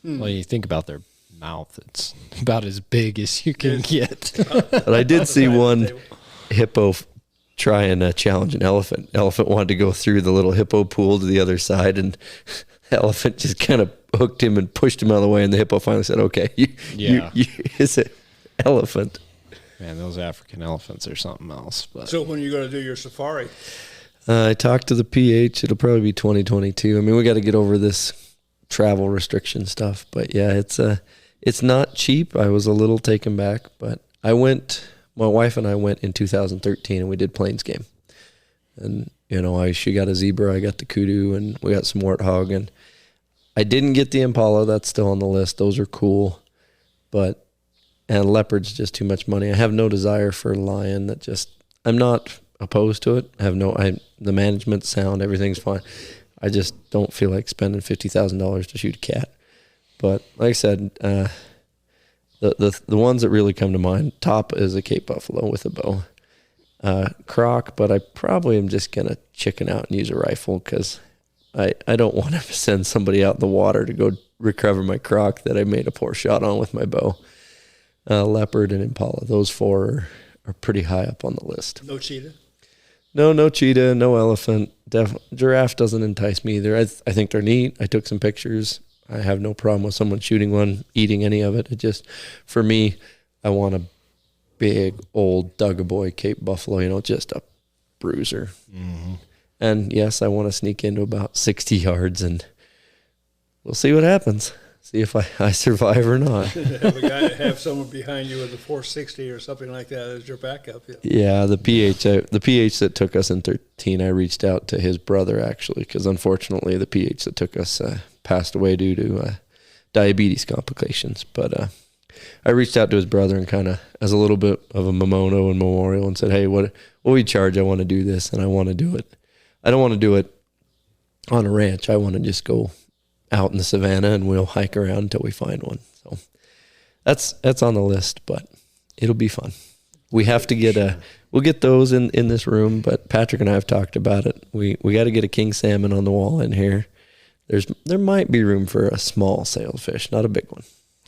Well, you think about their mouth, it's about as big as you can get. But I did see one hippo try and challenge an elephant. Elephant wanted to go through the little hippo pool to the other side, and the elephant just kind of hooked him and pushed him out of the way, and the hippo finally said, okay, you it's an elephant. Man, those African elephants are something else. But So when are you going to do your safari? I talked to the PH. It'll probably be 2022. I mean, we got to get over this travel restriction stuff, but yeah, it's not cheap. I was a little taken back, but my wife and I went in 2013, and we did Plains game. And, she got a zebra, I got the kudu, and we got some warthog. And I didn't get the impala. That's still on the list. Those are cool. And leopard's just too much money. I have no desire for lion. I'm not opposed to it. The management's sound, everything's fine. I just don't feel like spending $50,000 to shoot a cat. But like I said, the ones that really come to mind, top is a Cape Buffalo with a bow. Croc, but I probably am just going to chicken out and use a rifle because I don't want to send somebody out in the water to go recover my croc that I made a poor shot on with my bow. Leopard and impala, those four are pretty high up on the list. No cheetah? No cheetah, no elephant. Giraffe doesn't entice me either. I think they're neat. I took some pictures. I have no problem with someone shooting one, eating any of it. It just, for me, I want a big, old Duggaboy Cape Buffalo, just a bruiser. Mm-hmm. And yes, I want to sneak into about 60 yards, and we'll see what happens. See if I survive or not. have someone behind you with a 460 or something like that as your backup. Yeah, the PH that took us in 13, I reached out to his brother actually, because unfortunately the PH that took us passed away due to diabetes complications. But I reached out to his brother and kind of as a little bit of a memento and memorial and said, hey, what we charge? I want to do this, and I want to do it. I don't want to do it on a ranch. I want to just go out in the savannah and we'll hike around until we find one. So that's on the list, but it'll be fun. We have to we'll get those in this room, but Patrick and I have talked about it. We got to get a king salmon on the wall in here. There might be room for a small sailfish, not a big one.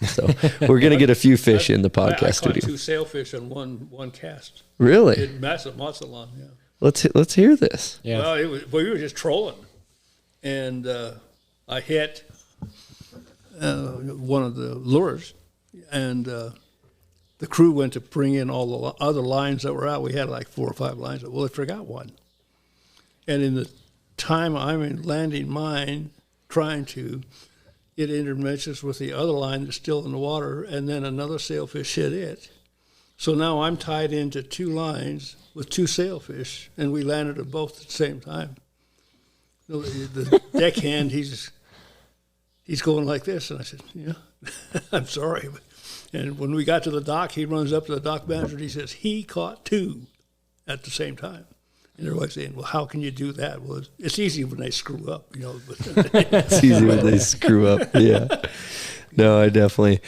So we're going to get a few fish in the podcast studio. I caught 2 sailfish in one cast. Really? Massive Mazatlan, yeah. Let's hear this. Yeah. Well, we were just trolling, and I hit one of the lures, and the crew went to bring in all the other lines that were out. We had like 4 or 5 lines. Well, they forgot one. And in the time I'm in landing mine, it intermixes with the other line that's still in the water, and then another sailfish hit it. So now I'm tied into 2 lines with 2 sailfish, and we landed them both at the same time. The deckhand, he's going like this, and I said, yeah, I'm sorry. And when we got to the dock, he runs up to the dock manager, and he says, he caught 2 at the same time. And everybody's saying, well, how can you do that? Well, it's easy when they screw up, But it's easy when they screw up, yeah. No, I definitely,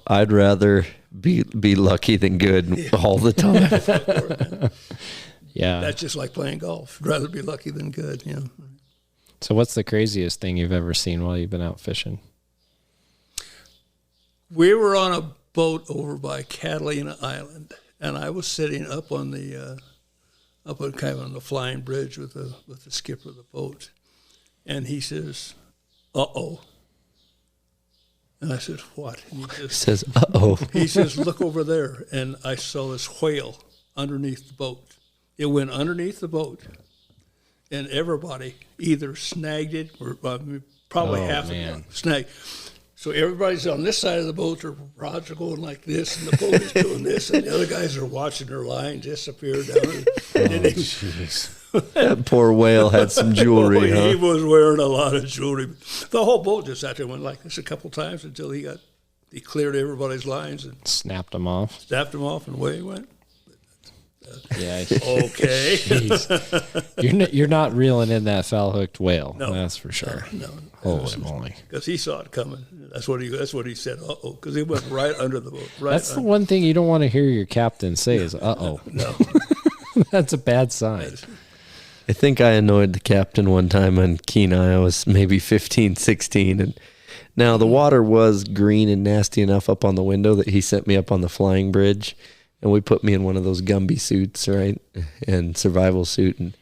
I'd rather be lucky than good all the time. Yeah. That's just like playing golf. I'd rather be lucky than good, So what's the craziest thing you've ever seen while you've been out fishing? We were on a boat over by Catalina Island, and I was sitting up on kind of on the flying bridge with the skipper of the boat, and he says, "Uh-oh." And I said, "What?" And he says, "Uh-oh." He says, "Look over there." And I saw this whale underneath the boat. It went underneath the boat, and everybody either snagged it or probably half of them snagged. So everybody's on this side of the boat, their rods are going like this, and the boat is doing this, and the other guys are watching their line disappear down. That poor whale had some jewelry, huh? He was wearing a lot of jewelry. The whole boat just sat there and went like this a couple times until he cleared everybody's lines and snapped them off, and away he went. Yeah. Okay. You're not reeling in that foul-hooked whale. No, that's for sure. No. Holy moly! Because he saw it coming. That's what he said. Uh-oh, because he went right under the boat. That's the one thing you don't want to hear your captain say is "uh-oh." No. That's a bad sign. I think I annoyed the captain one time on Kenai. I was maybe 15, 16. And now the water was green and nasty enough up on the window that he sent me up on the flying bridge. And we put me in one of those Gumby suits, right? And survival suit. And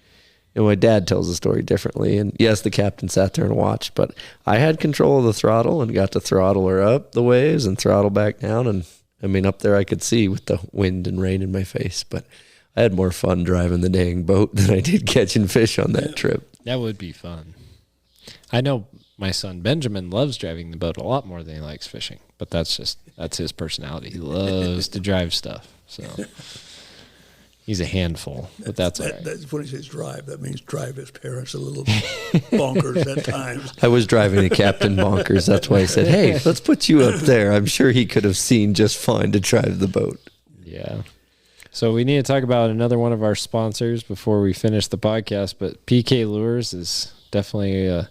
my dad tells the story differently. And yes, the captain sat there and watched, but I had control of the throttle and got to throttle her up the waves and throttle back down. And I mean, up there I could see with the wind and rain in my face, but I had more fun driving the dang boat than I did catching fish on that trip. That would be fun. I know my son Benjamin loves driving the boat a lot more than he likes fishing, but that's his personality. He loves to drive stuff. So he's a handful, but that's all right. That's when he says drive. That means drive his parents a little bonkers at times. I was driving the captain bonkers. That's why I said, hey, let's put you up there. I'm sure he could have seen just fine to drive the boat. Yeah. So we need to talk about another one of our sponsors before we finish the podcast, but PK Lures is definitely a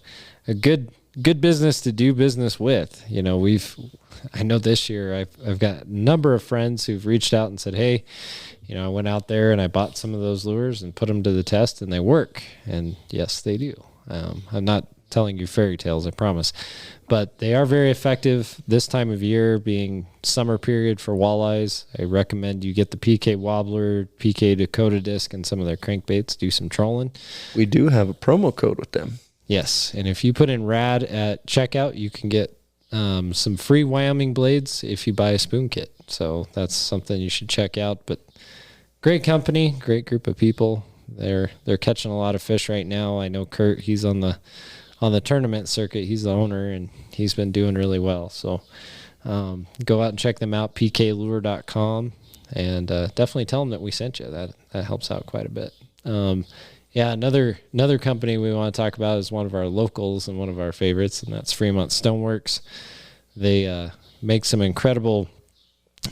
good business to do business with. You know, I know this year I've got a number of friends who've reached out and said, hey, you know, I went out there and I bought some of those lures and put them to the test and they work. And yes, they do. I'm not telling you fairy tales, I promise, but they are very effective this time of year, being summer period for walleyes. I recommend you get the PK Wobbler, PK Dakota Disc, and some of their crankbaits, do some trolling. We do have a promo code with them. Yes, and if you put in RAD at checkout, you can get some free Wyoming blades if you buy a spoon kit. So that's something you should check out. But great company, great group of people. They're catching a lot of fish right now. I know Kurt, he's on the tournament circuit. He's the owner, and he's been doing really well. So go out and check them out, pklure.com, and definitely tell them that we sent you. That helps out quite a bit. Yeah, another company we want to talk about is one of our locals and one of our favorites, and that's Fremont Stoneworks. They make some incredible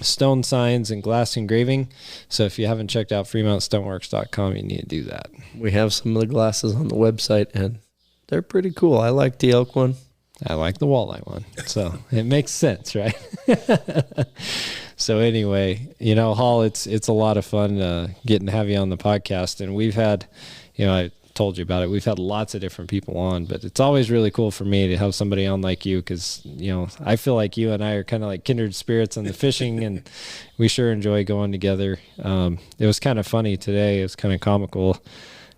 stone signs and glass engraving. So if you haven't checked out fremontstoneworks.com, you need to do that. We have some of the glasses on the website, and they're pretty cool. I like the elk one. I like the walleye one. So it makes sense, right? So anyway, you know, Hall, it's a lot of fun getting to have you on the podcast. And we've had, you know, I told you about it, we've had lots of different people on, but it's always really cool for me to have somebody on like you, because, you know, I feel like you and I are kind of like kindred spirits on the fishing, and we sure enjoy going together. It was kind of funny today. It was kind of comical.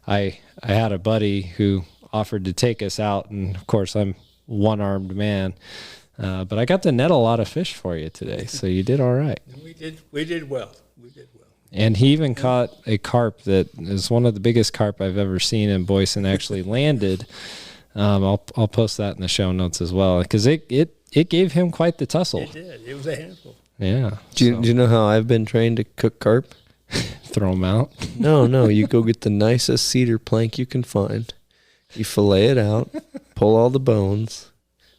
I had a buddy who offered to take us out, and of course I'm one-armed man, but I got to net a lot of fish for you today, so you did all right. We did well. And he even caught a carp that is one of the biggest carp I've ever seen in Boyson, actually landed. I'll post that in the show notes as well, because it gave him quite the tussle. It did. It was a handful. Yeah. Do you know how I've been trained to cook carp? Throw them out? No. You go get the nicest cedar plank you can find. You fillet it out, pull all the bones,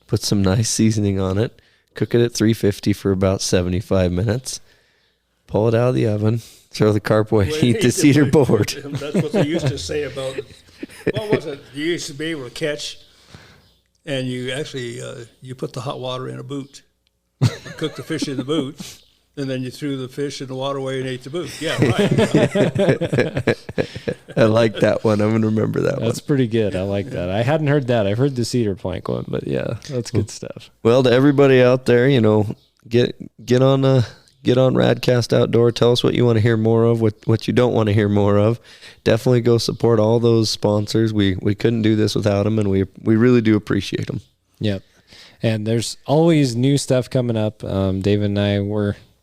put some nice seasoning on it, cook it at 350 for about 75 minutes, pull it out of the oven, throw the carp away, eat the cedar board. That's what they used to say about, what was it? You used to be able to catch, and you actually, you put the hot water in a boot. You cook the fish in the boot, and then you threw the fish in the waterway and ate the boot. Yeah, right. I like that one. I'm going to remember that one. That's pretty good. I like that. I hadn't heard that. I've heard the cedar plank one, but yeah, that's good stuff. Well, to everybody out there, you know, get on RadCast Outdoor. Tell us what you want to hear more of, what you don't want to hear more of. Definitely go support all those sponsors. We couldn't do this without them, and we really do appreciate them. Yep. And there's always new stuff coming up. David and I,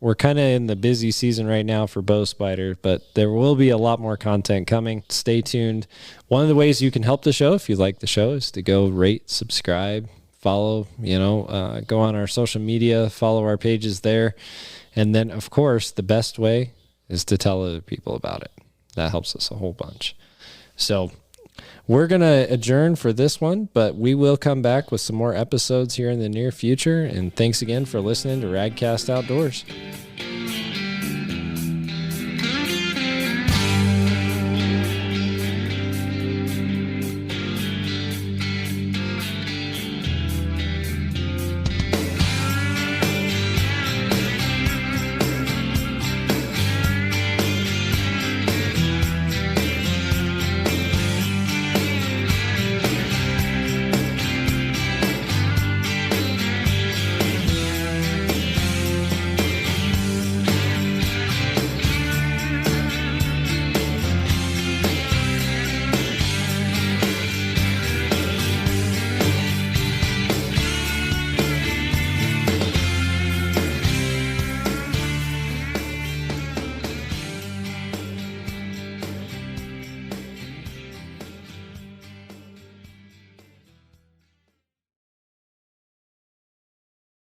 we're kind of in the busy season right now for Bow Spider, but there will be a lot more content coming. Stay tuned. One of the ways you can help the show, if you like the show, is to go rate, subscribe, follow, go on our social media, follow our pages there. And then, of course, the best way is to tell other people about it. That helps us a whole bunch. So we're going to adjourn for this one, but we will come back with some more episodes here in the near future. And thanks again for listening to RadCast Outdoors.